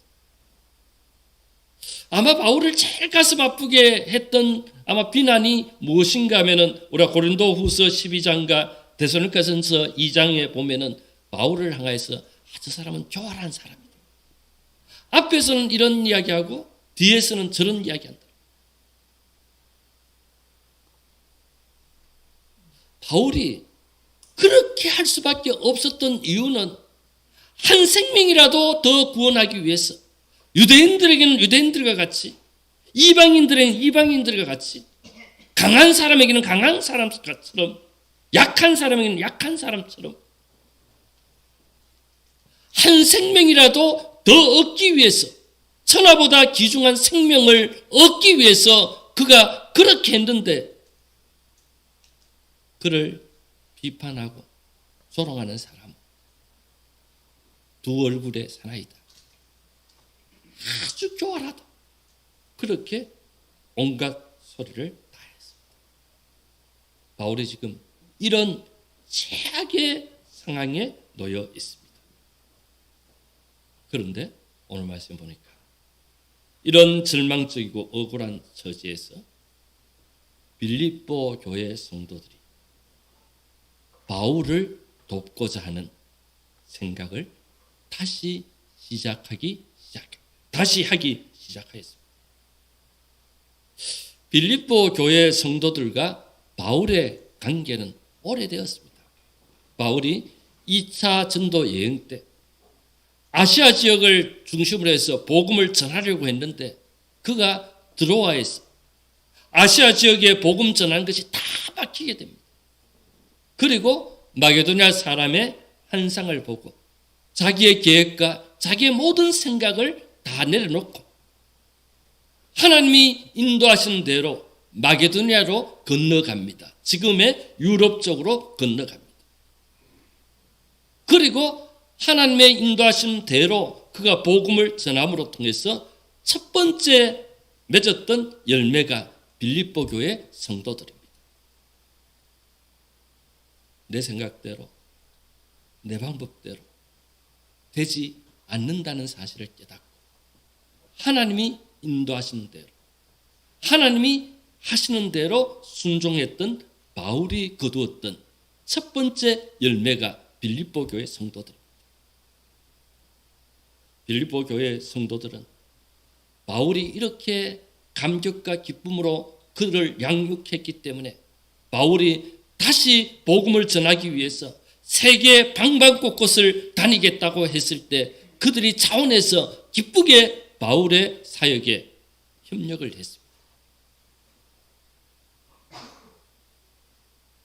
아마 바울을 제일 가슴 아프게 했던 아마 비난이 무엇인가 하면은 우리가 고린도후서 12장과 데살로니가전서 2장에 보면은 바울을 향해서 저 사람은 교활한 사람이다, 앞에서는 이런 이야기하고 뒤에서는 저런 이야기한다. 바울이 그렇게 할 수밖에 없었던 이유는 한 생명이라도 더 구원하기 위해서 유대인들에게는 유대인들과 같이, 이방인들에게는 이방인들과 같이, 강한 사람에게는 강한 사람처럼, 약한 사람에게는 약한 사람처럼 한 생명이라도 더 얻기 위해서, 천하보다 귀중한 생명을 얻기 위해서 그가 그렇게 했는데 그를 비판하고 조롱하는 사람, 두 얼굴의 사나이다, 아주 교활하다, 그렇게 온갖 소리를 다 했습니다. 바울이 지금 이런 최악의 상황에 놓여 있습니다. 그런데 오늘 말씀 보니까 이런 절망적이고 억울한 처지에서 빌립보 교회 성도들이 바울을 돕고자 하는 생각을 다시 하기 시작하였습니다. 빌립보 교회 성도들과 바울의 관계는 오래되었습니다. 바울이 2차 전도 여행 때 아시아 지역을 중심으로 해서 복음을 전하려고 했는데 그가 드로아에서 아시아 지역에 복음 전하는 것이 다 막히게 됩니다. 그리고 마게도냐 사람의 환상을 보고 자기의 계획과 자기의 모든 생각을 다 내려놓고 하나님이 인도하신 대로 마게도니아로 건너갑니다. 지금의 유럽 쪽으로 건너갑니다. 그리고 하나님의 인도하신 대로 그가 복음을 전함으로 통해서 첫 번째 맺었던 열매가 빌립보 교회 성도들입니다. 내 생각대로, 내 방법대로 되지 않는다는 사실을 깨닫고 하나님이 인도하시는 대로, 하나님이 하시는 대로 순종했던 바울이 거두었던 첫 번째 열매가 빌립보 교회 성도들입니다. 빌립보 교회 성도들은 바울이 이렇게 감격과 기쁨으로 그를 양육했기 때문에 바울이 다시 복음을 전하기 위해서 세계 방방곳곳을 다니겠다고 했을 때 그들이 자원해서 기쁘게 바울의 사역에 협력을 했습니다.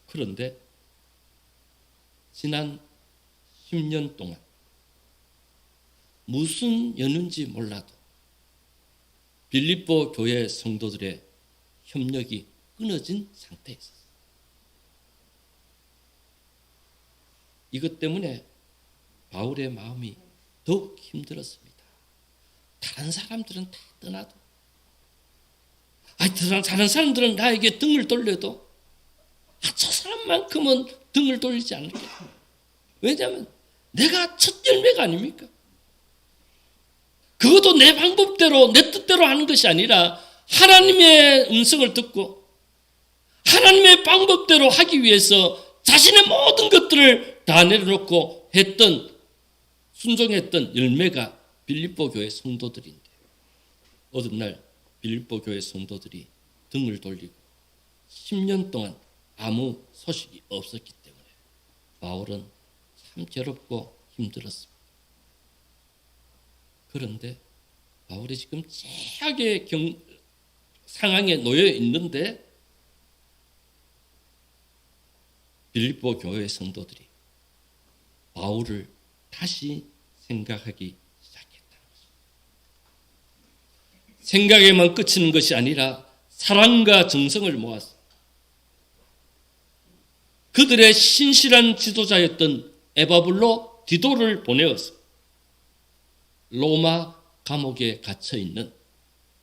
그런데 지난 10년 동안 무슨 연인지 몰라도 빌립보 교회 성도들의 협력이 끊어진 상태에 있었어요. 이것 때문에 바울의 마음이 더욱 힘들었습니다. 다른 사람들은 다 떠나도, 다른 사람들은 나에게 등을 돌려도 저 사람만큼은 등을 돌리지 않을게요. 왜냐하면 내가 첫 열매가 아닙니까? 그것도 내 방법대로 내 뜻대로 하는 것이 아니라 하나님의 음성을 듣고 하나님의 방법대로 하기 위해서 자신의 모든 것들을 다 내려놓고 했던, 순종했던 열매가 빌립보 교회 성도들인데 어느 날 빌립보 교회 성도들이 등을 돌리고 10년 동안 아무 소식이 없었기 때문에 바울은 참 괴롭고 힘들었습니다. 그런데 바울이 지금 최악의 상황에 놓여 있는데 빌립보 교회 성도들이 바울을 다시 생각하기 시작했다는 것입니다. 생각에만 그치는 것이 아니라 사랑과 정성을 모아서 그들의 신실한 지도자였던 에바불로 디도를 보내어서 로마 감옥에 갇혀 있는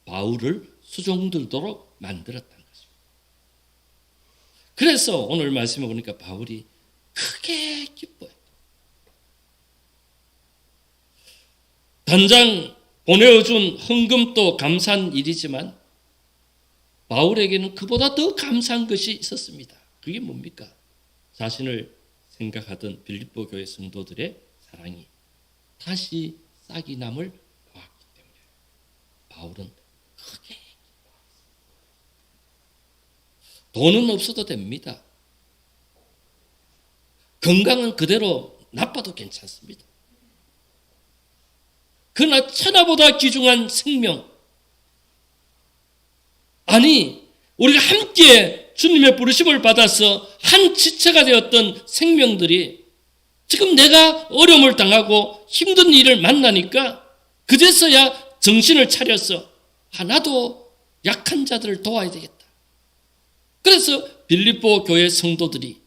바울을 수종들도록 만들었다는 것입니다. 그래서 오늘 말씀해 보니까 바울이 크게 기뻐했다. 단장 보내어준 헌금도 감사한 일이지만 바울에게는 그보다 더 감사한 것이 있었습니다. 그게 뭡니까? 자신을 생각하던 빌립보 교회 성도들의 사랑이 다시 싹이 남을 보았기 때문에 바울은 크게 기뻐했습니다. 돈은 없어도 됩니다. 건강은 그대로 나빠도 괜찮습니다. 그러나 천하보다 귀중한 생명, 아니 우리가 함께 주님의 부르심을 받아서 한 지체가 되었던 생명들이 지금 내가 어려움을 당하고 힘든 일을 만나니까 그제서야 정신을 차려서 나도 약한 자들을 도와야 되겠다. 그래서 빌립보 교회 성도들이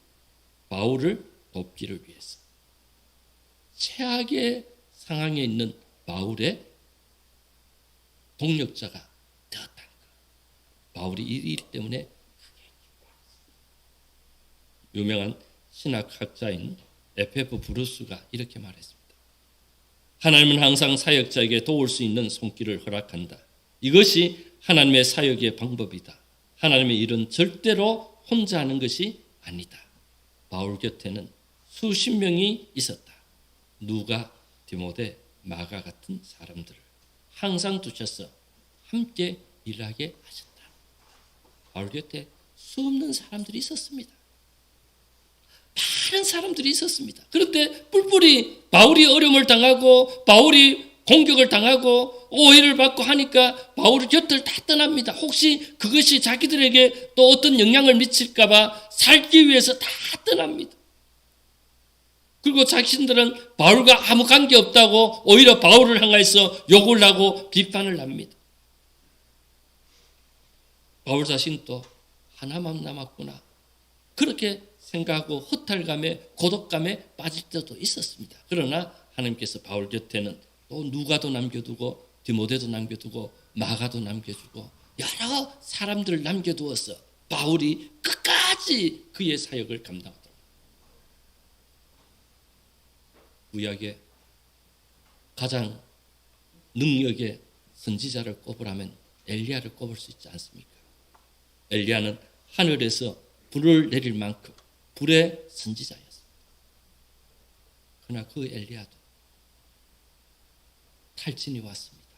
바울을 돕기를 위해서 최악의 상황에 있는 바울의 동력자가 되었다는 것. 바울이 이 일 때문에 유명한 신학학자인 에페프 브루스가 이렇게 말했습니다. 하나님은 항상 사역자에게 도울 수 있는 손길을 허락한다. 이것이 하나님의 사역의 방법이다. 하나님의 일은 절대로 혼자 하는 것이 아니다. 바울 곁에는 수십 명이 있었다. 누가, 디모데, 마가 같은 사람들을 항상 두셔서 함께 일하게 하셨다. 바울 곁에 수없는 사람들이 있었습니다. 많은 사람들이 있었습니다. 그런데 뿔뿔이 바울이 어려움을 당하고 바울이 공격을 당하고 오해를 받고 하니까 바울 곁을 다 떠납니다. 혹시 그것이 자기들에게 또 어떤 영향을 미칠까 봐 살기 위해서 다 떠납니다. 그리고 자신들은 바울과 아무 관계 없다고 오히려 바울을 향해서 욕을 하고 비판을 합니다. 바울 자신도 하나만 남았구나. 그렇게 생각하고 허탈감에 고독감에 빠질 때도 있었습니다. 그러나 하나님께서 바울 곁에는 또 누가도 남겨두고 디모데도 남겨두고 마가도 남겨주고 여러 사람들을 남겨두어서 바울이 끝까지 그의 사역을 감당하더라고요. 구약의 가장 능력의 선지자를 꼽으라면 엘리야를 꼽을 수 있지 않습니까? 엘리야는 하늘에서 불을 내릴 만큼 불의 선지자였습니다. 그러나 그 엘리야도 탈진이 왔습니다.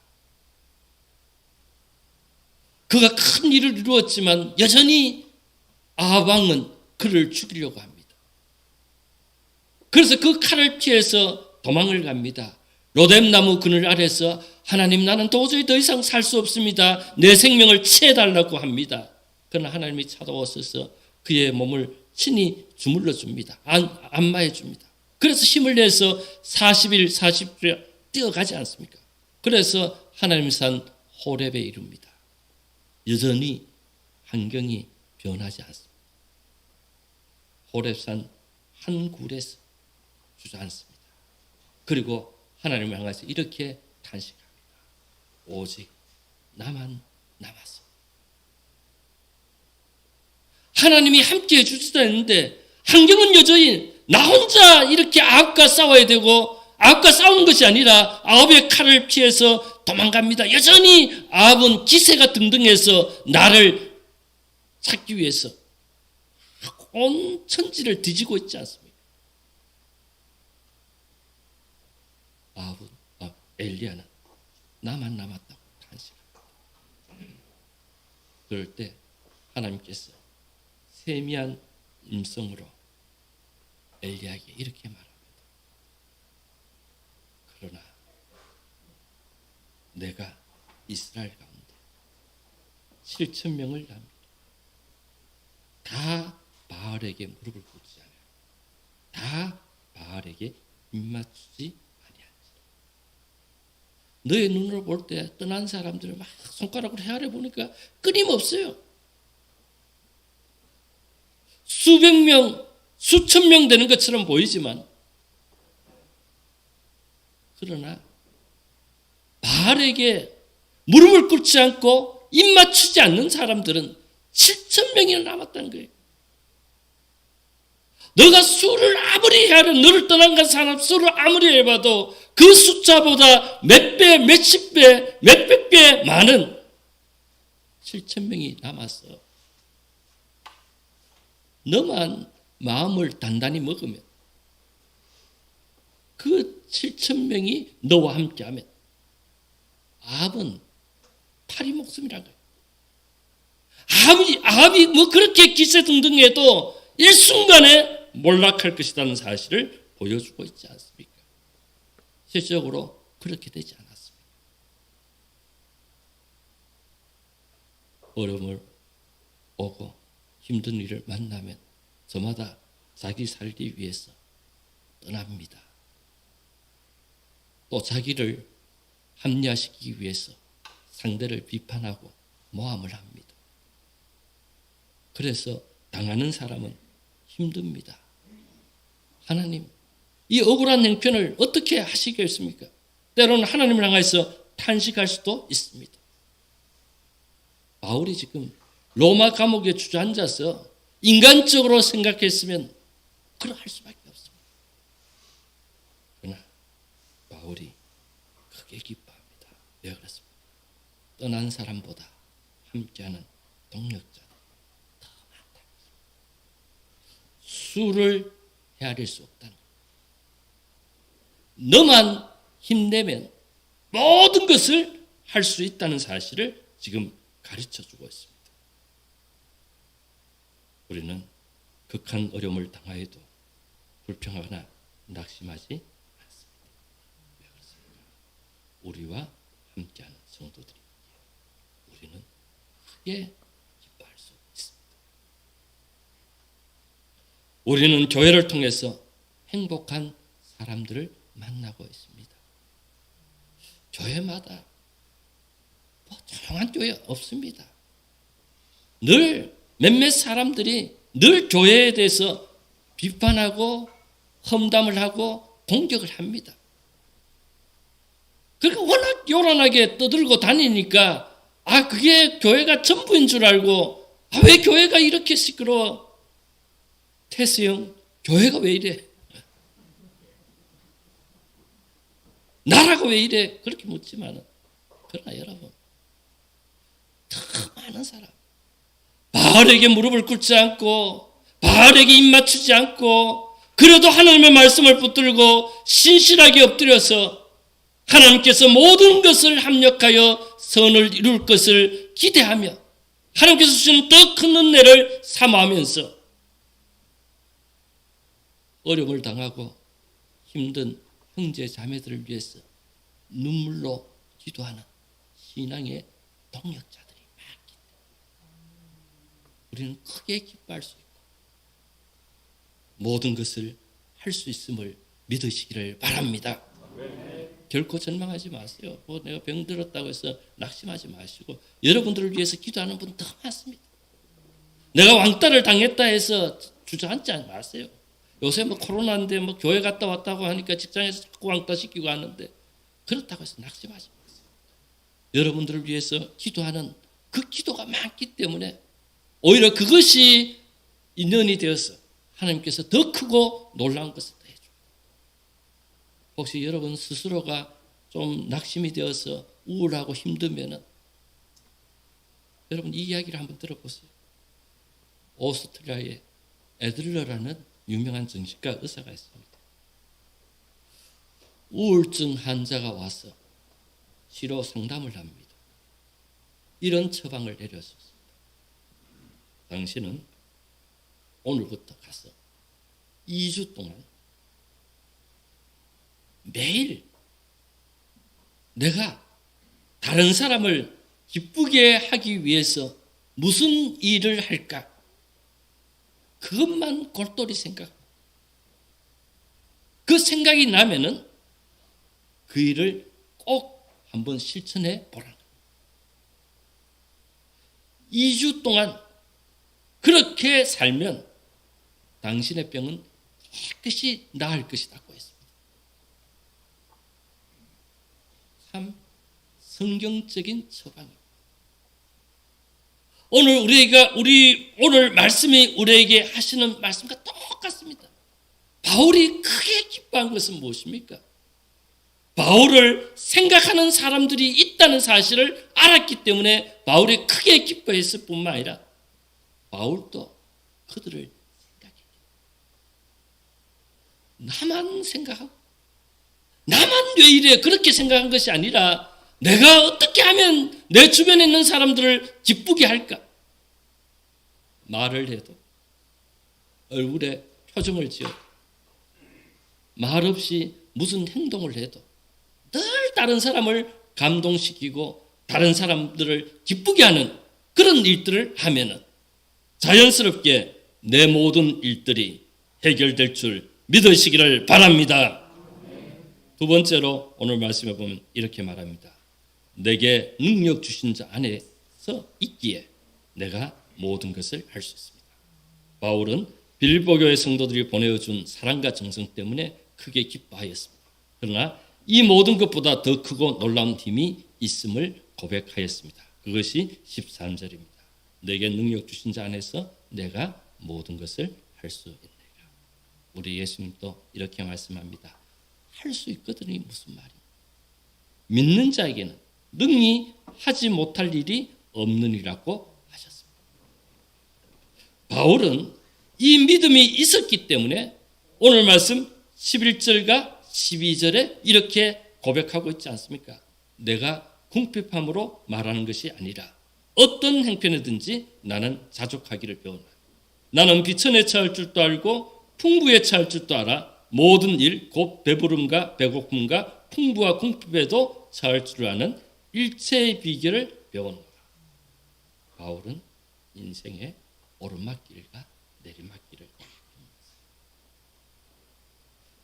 그가 큰 일을 이루었지만 여전히 아합 왕은 그를 죽이려고 합니다. 그래서 그 칼을 피해서 도망을 갑니다. 로뎀나무 그늘 아래서 하나님, 나는 도저히 더 이상 살 수 없습니다. 내 생명을 취해달라고 합니다. 그러나 하나님이 찾아오셔서 그의 몸을 친히 주물러 줍니다. 안마해 줍니다. 그래서 힘을 내서 40일 40일 뛰어가지 않습니까? 그래서 하나님 산 호렙에 이릅니다. 여전히 환경이 변하지 않습니다. 호렙산 한 굴에서 주저앉습니다. 그리고 하나님을 향해서 이렇게 탄식합니다. 오직 나만 남았어. 하나님이 함께 해주시다 했는데 환경은 여전히 나 혼자 이렇게 아합과 싸워야 되고, 아합과 싸우는 것이 아니라 아합의 칼을 피해서 도망갑니다. 여전히 아합은 기세가 등등해서 나를 찾기 위해서 온 천지를 뒤지고 있지 않습니까? 엘리야는 나만 남았다고 탄식합니다. 그럴 때 하나님께서 세미한 음성으로 엘리야에게 이렇게 말합니다. 그러나 내가 이스라엘 가운데 7,000명을 남기고 다 바알에게 무릎을 꿇지 않아요. 다 바알에게 입맞추지 아니한지라. 너의 눈으로 볼 때 떠난 사람들을 막 손가락으로 헤아려 보니까 끊임없어요. 수백 명, 수천 명 되는 것처럼 보이지만, 그러나 바알에게 무릎을 꿇지 않고 입 맞추지 않는 사람들은 7,000명이나 남았다는 거예요. 너가 수를 아무리 헤아려, 너를 떠난 사람 수를 아무리 해봐도 그 숫자보다 몇 배, 몇십 배, 몇백 배 많은 7,000명이 남았어. 너만 마음을 단단히 먹으면, 그 7,000명이 너와 함께하면 아합은 파리 목숨이라는 거예요. 아합이 뭐 그렇게 기세등등해도 일순간에 몰락할 것이라는 사실을 보여주고 있지 않습니까? 실질적으로 그렇게 되지 않았습니다. 어려움을 오고 힘든 일을 만나면 저마다 자기 살기 위해서 떠납니다. 또 자기를 합리화시키기 위해서 상대를 비판하고 모함을 합니다. 그래서 당하는 사람은 힘듭니다. 하나님, 이 억울한 형편을 어떻게 하시겠습니까? 때로는 하나님을 향해서 탄식할 수도 있습니다. 바울이 지금 로마 감옥에 주저앉아서 인간적으로 생각했으면 그러할 수밖에 없습니다. 그러나 바울이 크게 기뻐합니다. 왜 그렇습니까? 떠난 사람보다 함께하는 동력자들이 더 많다. 수를 헤아릴 수 없다는 것. 너만 힘내면 모든 것을 할 수 있다는 사실을 지금 가르쳐주고 있습니다. 우리는 극한 어려움을 당하여도 불평하거나 낙심하지 않습니다. 왜 그렇습니까? 우리와 함께하는 성도들이기에 우리는 크게 기뻐할 수 있습니다. 우리는 교회를 통해서 행복한 사람들을 만나고 있습니다. 교회마다 뭐 조용한 교회 없습니다. 늘 몇몇 사람들이 늘 교회에 대해서 비판하고 험담을 하고 공격을 합니다. 그러니까 워낙 요란하게 떠들고 다니니까 그게 교회가 전부인 줄 알고 왜 교회가 이렇게 시끄러워? 태수형, 교회가 왜 이래? 나라가 왜 이래? 그렇게 묻지만은 그러나 여러분 더 많은 사람 바알에게 무릎을 꿇지 않고 바알에게 입 맞추지 않고 그래도 하나님의 말씀을 붙들고 신실하게 엎드려서 하나님께서 모든 것을 합력하여 선을 이룰 것을 기대하며 하나님께서 주시는 더 큰 은혜를 사모하면서 어려움을 당하고 힘든 형제 자매들을 위해서 눈물로 기도하는 신앙의 동역자들이 많기 때문에 우리는 크게 기뻐할 수 있고 모든 것을 할 수 있음을 믿으시기를 바랍니다. 결코 절망하지 마세요. 내가 병들었다고 해서 낙심하지 마시고 여러분들을 위해서 기도하는 분 더 많습니다. 내가 왕따를 당했다 해서 주저앉지 마세요. 요새 코로나인데 교회 갔다 왔다고 하니까 직장에서 자꾸 왕따시키고 하는데 그렇다고 해서 낙심하지 마세요. 여러분들을 위해서 기도하는 그 기도가 많기 때문에 오히려 그것이 인연이 되어서 하나님께서 더 크고 놀라운 것을 더 해줍니다. 혹시 여러분 스스로가 좀 낙심이 되어서 우울하고 힘들면은 여러분 이 이야기를 한번 들어보세요. 오스트리아에 애들러라는 유명한 정신과 의사가 있습니다. 우울증 환자가 와서 치료 상담을 합니다. 이런 처방을 내렸습니다. 당신은 오늘부터 가서 2주 동안 매일 내가 다른 사람을 기쁘게 하기 위해서 무슨 일을 할까? 그것만 골똘히 생각합니다. 그 생각이 나면은 그 일을 꼭 한번 실천해 보라는 겁니다. 2주 동안 그렇게 살면 당신의 병은 깨끗이 나을 것이라고 했습니다. 참 성경적인 처방입니다. 오늘 말씀이 우리에게 하시는 말씀과 똑같습니다. 바울이 크게 기뻐한 것은 무엇입니까? 바울을 생각하는 사람들이 있다는 사실을 알았기 때문에 바울이 크게 기뻐했을 뿐만 아니라 바울도 그들을 생각했다. 나만 생각하고 나만 왜 이래 그렇게 생각한 것이 아니라 내가 어떻게 하면 내 주변에 있는 사람들을 기쁘게 할까? 말을 해도 얼굴에 표정을 지어도 말없이 무슨 행동을 해도 늘 다른 사람을 감동시키고 다른 사람들을 기쁘게 하는 그런 일들을 하면은 자연스럽게 내 모든 일들이 해결될 줄 믿으시기를 바랍니다. 두 번째로 오늘 말씀에 보면 이렇게 말합니다. 내게 능력 주신 자 안에서 있기에 내가 모든 것을 할 수 있습니다. 바울은 빌립보 교회 성도들이 보내어준 사랑과 정성 때문에 크게 기뻐하였습니다. 그러나 이 모든 것보다 더 크고 놀라운 힘이 있음을 고백하였습니다. 그것이 13절입니다. 내게 능력 주신 자 안에서 내가 모든 것을 할 수 있느니라. 우리 예수님도 이렇게 말씀합니다. 할 수 있거든요. 무슨 말이에요? 믿는 자에게는 능히 하지 못할 일이 없느니라고 하셨습니다. 바울은 이 믿음이 있었기 때문에 오늘 말씀 11절과 12절에 이렇게 고백하고 있지 않습니까? 내가 궁핍함으로 말하는 것이 아니라 어떤 형편이든지 나는 자족하기를 배웠나. 나는 비천에 처할 줄도 알고 풍부에 처할 줄도 알아. 모든 일 곧 배부름과 배고픔과 풍부와 궁핍에도 처할 줄 아는 일체의 비결을 배웠노라. 바울은 인생의 오르막길과 내리막길을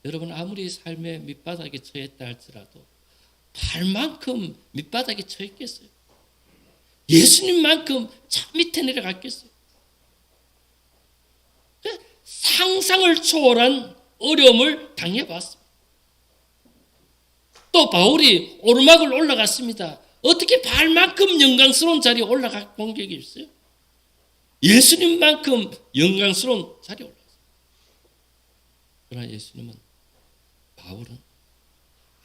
여러분 아무리 삶의 밑바닥에 처했다 할지라도 발만큼 밑바닥에 처했겠어요. 예수님만큼 저 밑에 내려갔겠어요? 상상을 초월한 어려움을 당해봤습니다. 또 바울이 오르막을 올라갔습니다. 어떻게 발만큼 영광스러운 자리에 올라가 본 적이 있어요? 예수님만큼 영광스러운 자리에 올라갔어요. 그러나 예수님은, 바울은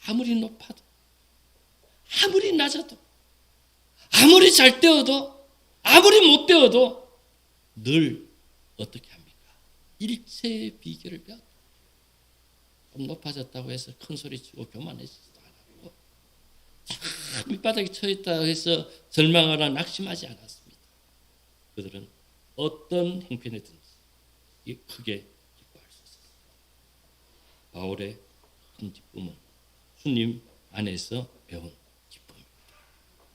아무리 높아도, 아무리 낮아도, 아무리 잘 되어도, 아무리 못 되어도 늘 어떻게 합니까? 일체의 비결을 배웠다. 좀 높아졌다고 해서 큰 소리 치고 교만해지지도 않았고, 밑바닥에 처했다고 해서 절망하거나 낙심하지 않았습니다. 그들은 어떤 형편이든지 크게 기뻐할 수 있었습니다. 바울의 큰 기쁨은 주님 안에서 배운 기쁨입니다.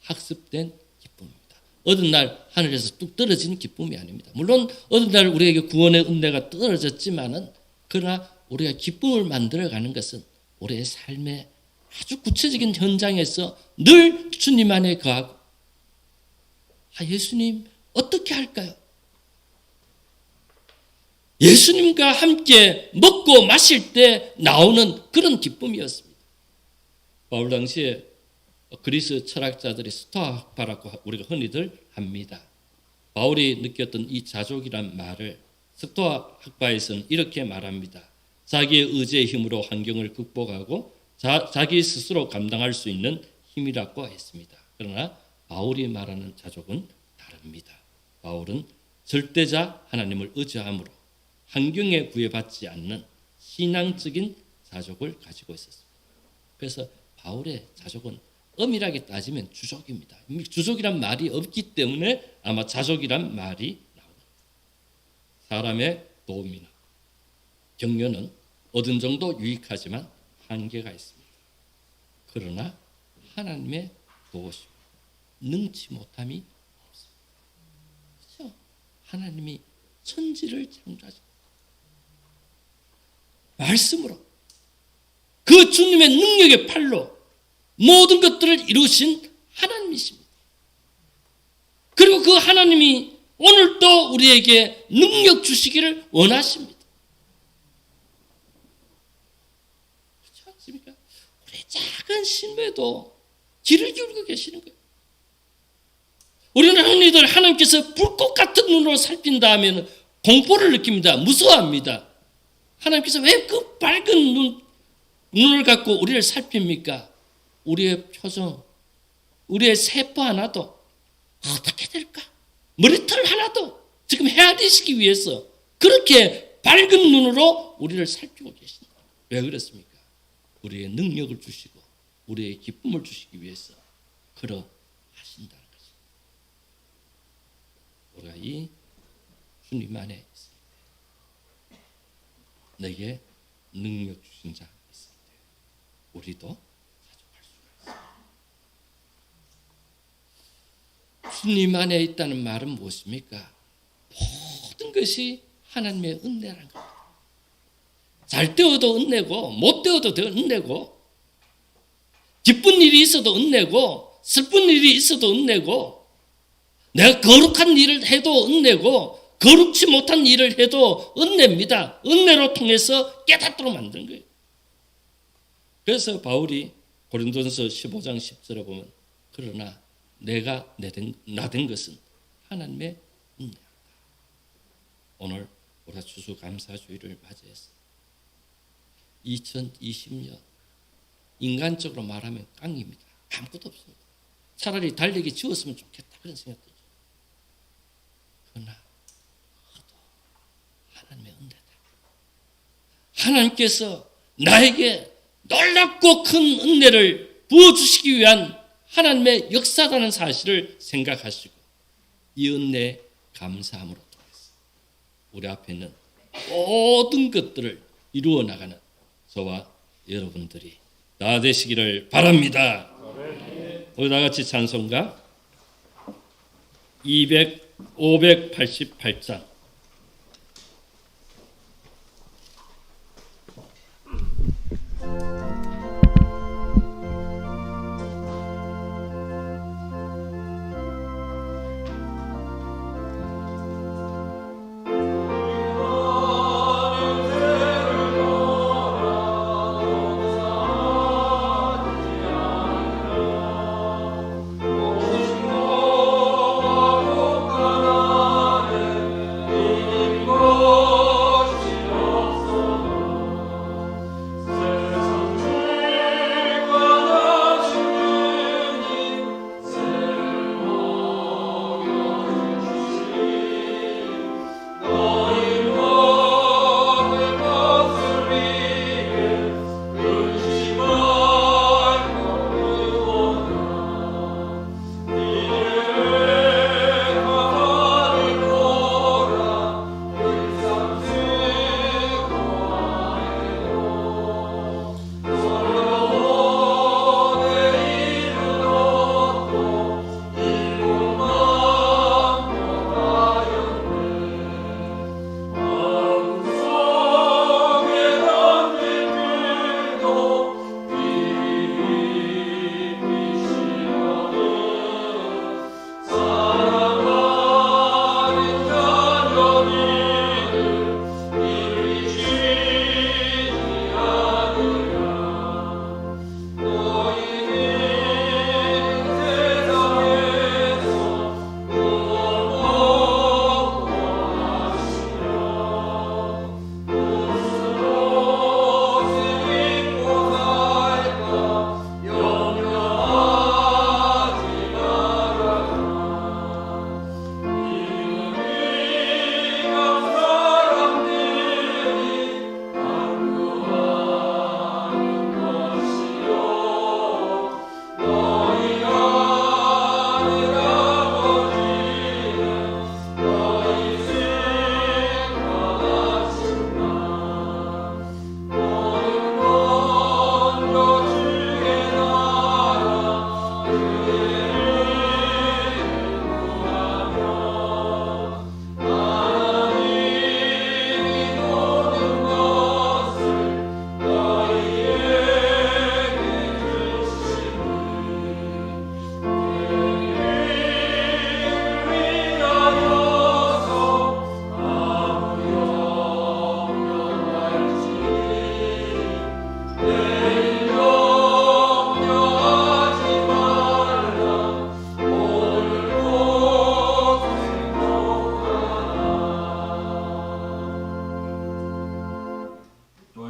학습된 기쁨입니다. 어느 날 하늘에서 뚝 떨어진 기쁨이 아닙니다. 물론 어느 날 우리에게 구원의 은혜가 떨어졌지만은, 그러나 우리가 기쁨을 만들어가는 것은 우리의 삶의 아주 구체적인 현장에서 늘 주님 안에 거하고, 예수님 어떻게 할까요? 예수님과 함께 먹고 마실 때 나오는 그런 기쁨이었습니다. 바울 당시에 그리스 철학자들이 스토아파라고 우리가 흔히들 합니다. 바울이 느꼈던 이 자족이란 말을 스토아 학파에서는 이렇게 말합니다. 자기의 의지의 힘으로 환경을 극복하고 자기 스스로 감당할 수 있는 힘이라고 했습니다. 그러나 바울이 말하는 자족은 다릅니다. 바울은 절대자 하나님을 의지함으로 환경에 구애받지 않는 신앙적인 자족을 가지고 있었습니다. 그래서 바울의 자족은 엄밀하게 따지면 주족입니다. 주족이란 말이 없기 때문에 아마 자족이란 말이 나옵니다. 사람의 도움이나 격려는 어느 정도 유익하지만 한계가 있습니다. 그러나 하나님의 도우심, 능치 못함이 없습니다. 그렇죠? 하나님이 천지를 창조하셨습니다. 말씀으로, 그 주님의 능력의 팔로 모든 것들을 이루신 하나님이십니다. 그리고 그 하나님이 오늘도 우리에게 능력 주시기를 원하십니다. 그렇지 않습니까? 우리 작은 신뢰도 귀를 기울이고 계시는 거예요. 우리는 흔히들 하나님께서 불꽃 같은 눈으로 살핀다 하면 공포를 느낍니다. 무서워합니다. 하나님께서 왜 그 밝은 눈을 갖고 우리를 살핍니까? 우리의 표정, 우리의 세포 하나도 어떻게 될까? 머리털 하나도 지금 헤아리시기 위해서 그렇게 밝은 눈으로 우리를 살피고 계신다. 왜 그렇습니까? 우리의 능력을 주시고 우리의 기쁨을 주시기 위해서 그러하신다는 것입니다. 우리가 이 주님 안에 있을 때, 내게 능력 주신 자 있을 때 우리도 자족할 수가 있습니다. 주님 안에 있다는 말은 무엇입니까? 모든 것이 하나님의 은혜라는 겁니다. 잘 되어도 은혜고 못 되어도 은혜고, 기쁜 일이 있어도 은혜고 슬픈 일이 있어도 은혜고, 내가 거룩한 일을 해도 은혜고 거룩지 못한 일을 해도 은혜입니다. 은혜로 통해서 깨닫도록 만든 거예요. 그래서 바울이 고린도전서 15장 10절에 보면, 그러나 내가 나된 것은 하나님의 은혜다. 오늘 우리가 추수감사주의를 맞이해서 2020년 인간적으로 말하면 깡입니다. 아무것도 없습니다. 차라리 달리기 지웠으면 좋겠다 그런 생각 들죠. 그러나 그것도 하나님의 은혜다. 하나님께서 나에게 놀랍고 큰 은혜를 부어주시기 위한 하나님의 역사라는 사실을 생각하시고 이 은혜에 감사함으로 통해서 우리 앞에 있는 모든 것들을 이루어 나가는 저와 여러분들이 다 되시기를 바랍니다. 우리 다 같이 찬송가 588장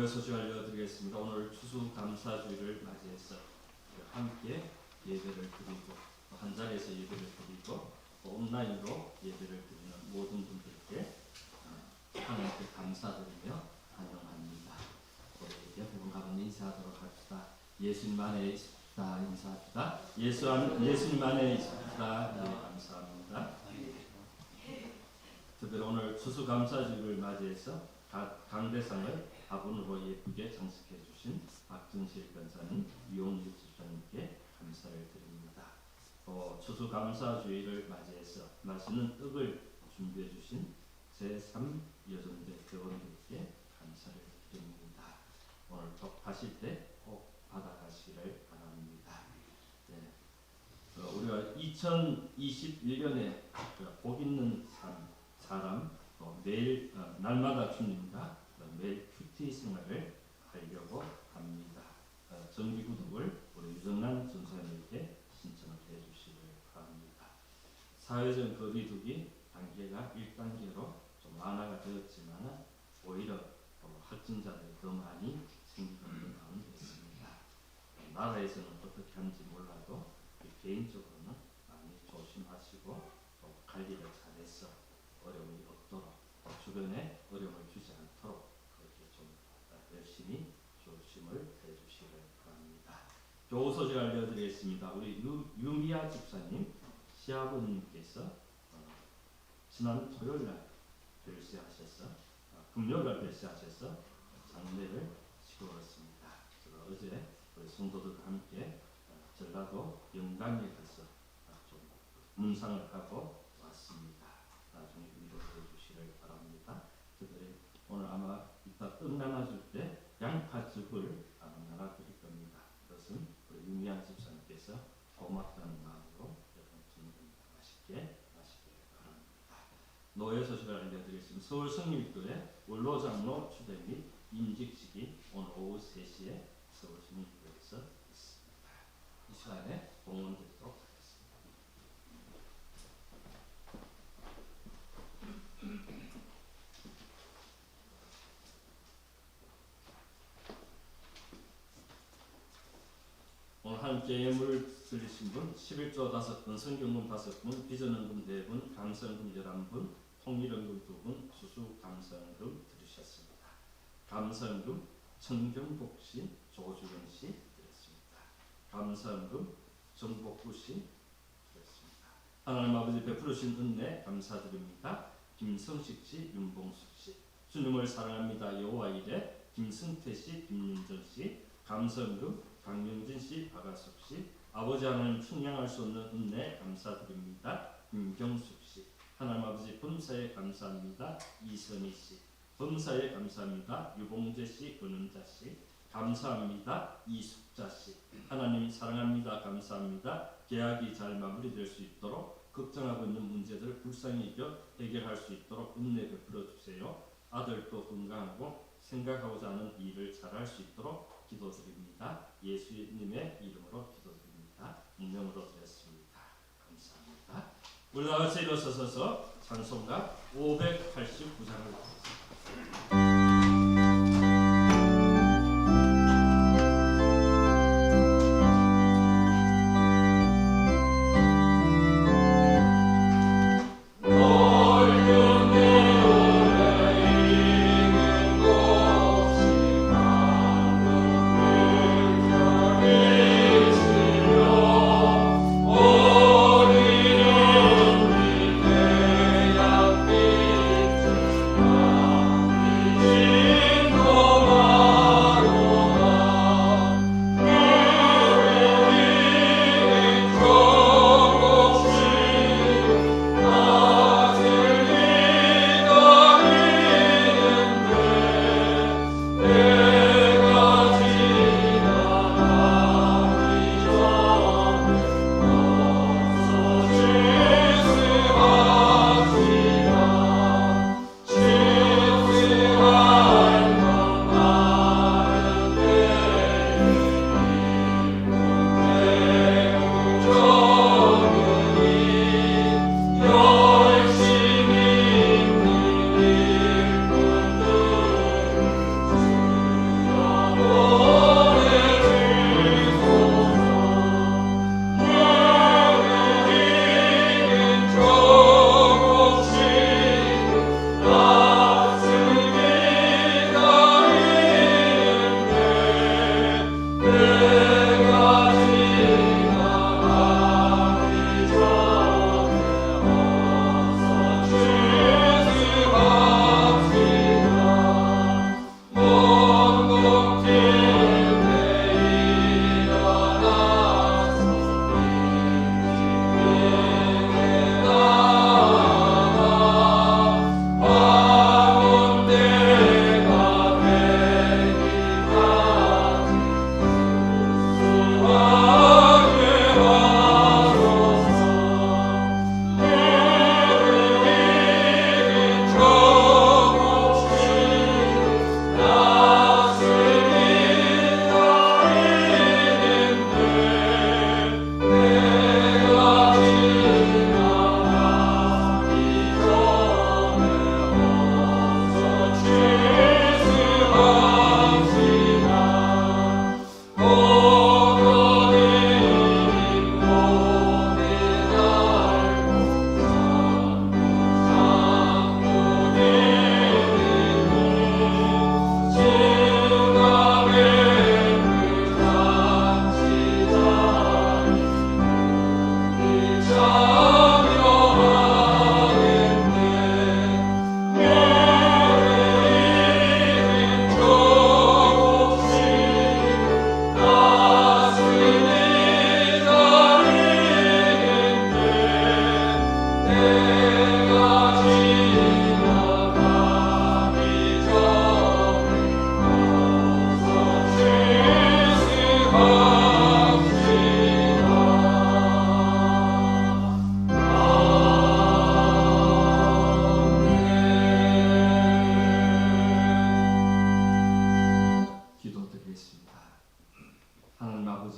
소식 알려드리겠습니다. 오늘 추수감사주일을 맞이해서 함께 예배를 드리고 한 자리에서 예배를 드리고 온라인으로 예배를 드리는 모든 분들께 하나님께 감사드리며 환영합니다. 우리 옆에 분 가운데 인사하도록 합시다. 예수님 안에 있습니다. 인사합시다. 예수님 안에 있습니다. 네, 감사합니다. 특별히 오늘 추수감사주일을 맞이해서 강대상을 화분으로 예쁘게 장식해 주신 박준실 권사님, 이용주 집사님께 감사를 드립니다. 추수감사주일을 맞이해서 맛있는 떡을 준비해 주신 제3 여전대 회원들께 감사를 드립니다. 오늘 떡 가실 때 꼭 받아가시기를 바랍니다. 네. 우리가 2021년에 복 있는 사람 매일 날마다 주님과 매일 큐티 생활을 하려고 합니다. 정기 구독을 우리 유정란 전사님께 신청을 해주시길 바랍니다. 사회적 거리두기 단계가 1단계로 좀 완화가 되었지만 오히려 확진자들이 더 많이 생기는 가운데 있습니다. 나라에서는 어떻게 하는지 몰라도 개인적으로는 많이 조심하시고 또 관리를 잘해서 어려움이 없도록 주변에 어려움을 주지 않도록 그렇게 좀 열심히 조심을 해주시길 바랍니다. 교우 소식 알려드리겠습니다. 우리 유미아 집사님 시아버님께서 지난 토요일날 별세하셔서 금요일날 별세하셔서 장례를 치르었습니다. 제가 어제 우리 성도들과 함께 전라도 영광에 가서 좀 문상을 하고 왔습니다. 나중에 위로해 주시길 바랍니다. 특별히 오늘 아마 이따 떡 나눠줄 때 양파즙을 아마 나눠드릴 겁니다. 그것은 우리 유미양 집사님께서 고맙다는 마음으로 여러분 주는 겁니다. 맛있게 마시길 바랍니다. 노예 소식을 알려드리겠습니다. 서울 성일교회 원로장로 추대 및 임직식이 오늘 오후 3시에 서울 성일교회에서 있습니다. 이 시간에 공헌드리도록 하겠습니다. 오늘 함께 예물 드리신 분 11조 5분, 성경금 5분, 비전원금 4분, 감사원금 11분, 통일원금 2분, 추수감사원금 드리셨습니다. 감사원금 천경복씨, 조주영씨 드렸습니다. 감사원금 정복구씨 드렸습니다. 하나님 아버지 베풀으신 은혜 감사드립니다. 김성식씨, 윤봉숙씨, 주님을 사랑합니다. 여호와 이레, 김승태씨, 김윤정씨, 감사원금 강명진씨, 박아숙씨, 아버지 하나님 충량할 수 없는 은혜 감사드립니다. 김경숙씨, 하나님 아버지 범사에 감사합니다. 이선희씨, 범사에 감사합니다. 유봉재씨, 은은자씨, 감사합니다. 이숙자씨, 하나님 사랑합니다. 감사합니다. 계약이 잘 마무리될 수 있도록 걱정하고 있는 문제들 불쌍히 이겨 해결할 수 있도록 은혜 베풀어 주세요. 아들도 건강하고 생각하고자 하는 일을 잘할 수 있도록 기도드립니다. 예수님의 이름으로 기도드립니다. 익명으로 드렸습니다. 감사합니다. 우리 다 같이 일어서서 찬송가 589장을 드리겠습니다. Oh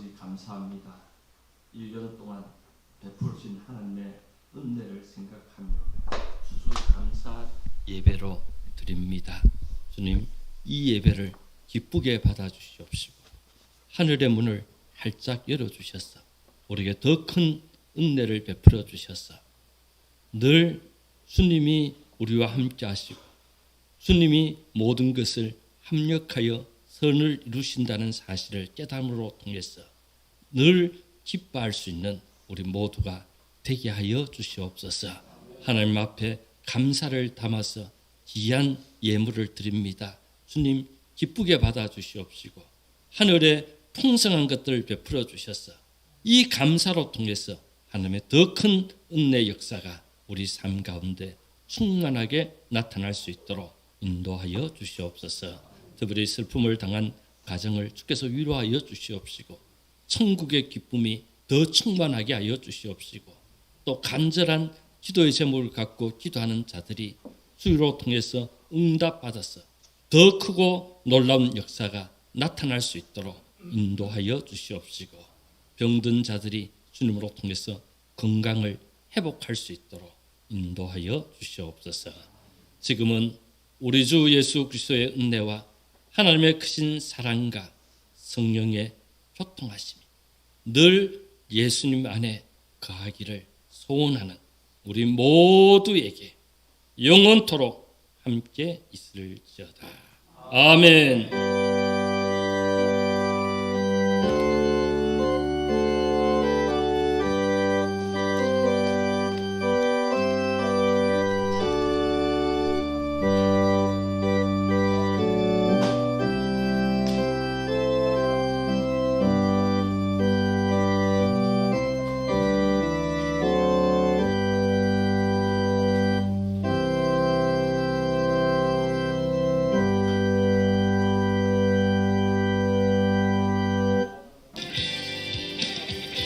아버지 감사합니다. 1년 동안 베풀으신 하나님의 은혜를 생각하며 추수감사 예배로 드립니다. 주님, 이 예배를 기쁘게 받아주시옵시고 하늘의 문을 활짝 열어주셔서 우리에게 더 큰 은혜를 베풀어 주셔서 늘 주님이 우리와 함께 하시고 주님이 모든 것을 합력하여 선을 이루신다는 사실을 깨달음으로 통해서 늘 기뻐할 수 있는 우리 모두가 되게 하여 주시옵소서. 하나님 앞에 감사를 담아서 귀한 예물을 드립니다. 주님 기쁘게 받아 주시옵시고 하늘에 풍성한 것들을 베풀어 주셔서 이 감사로 통해서 하나님의 더 큰 은혜 역사가 우리 삶 가운데 충만하게 나타날 수 있도록 인도하여 주시옵소서. 특별히 슬픔을 당한 가정을 주께서 위로하여 주시옵시고 천국의 기쁨이 더 충만하게 하여 주시옵시고 또 간절한 기도의 제목을 갖고 기도하는 자들이 주로 통해서 응답받아서 더 크고 놀라운 역사가 나타날 수 있도록 인도하여 주시옵시고 병든 자들이 주님으로 통해서 건강을 회복할 수 있도록 인도하여 주시옵소서. 지금은 우리 주 예수 그리스도의 은혜와 하나님의 크신 사랑과 성령의 교통하심이 늘 예수님 안에 거하기를 소원하는 우리 모두에게 영원토록 함께 있을지어다. 아멘.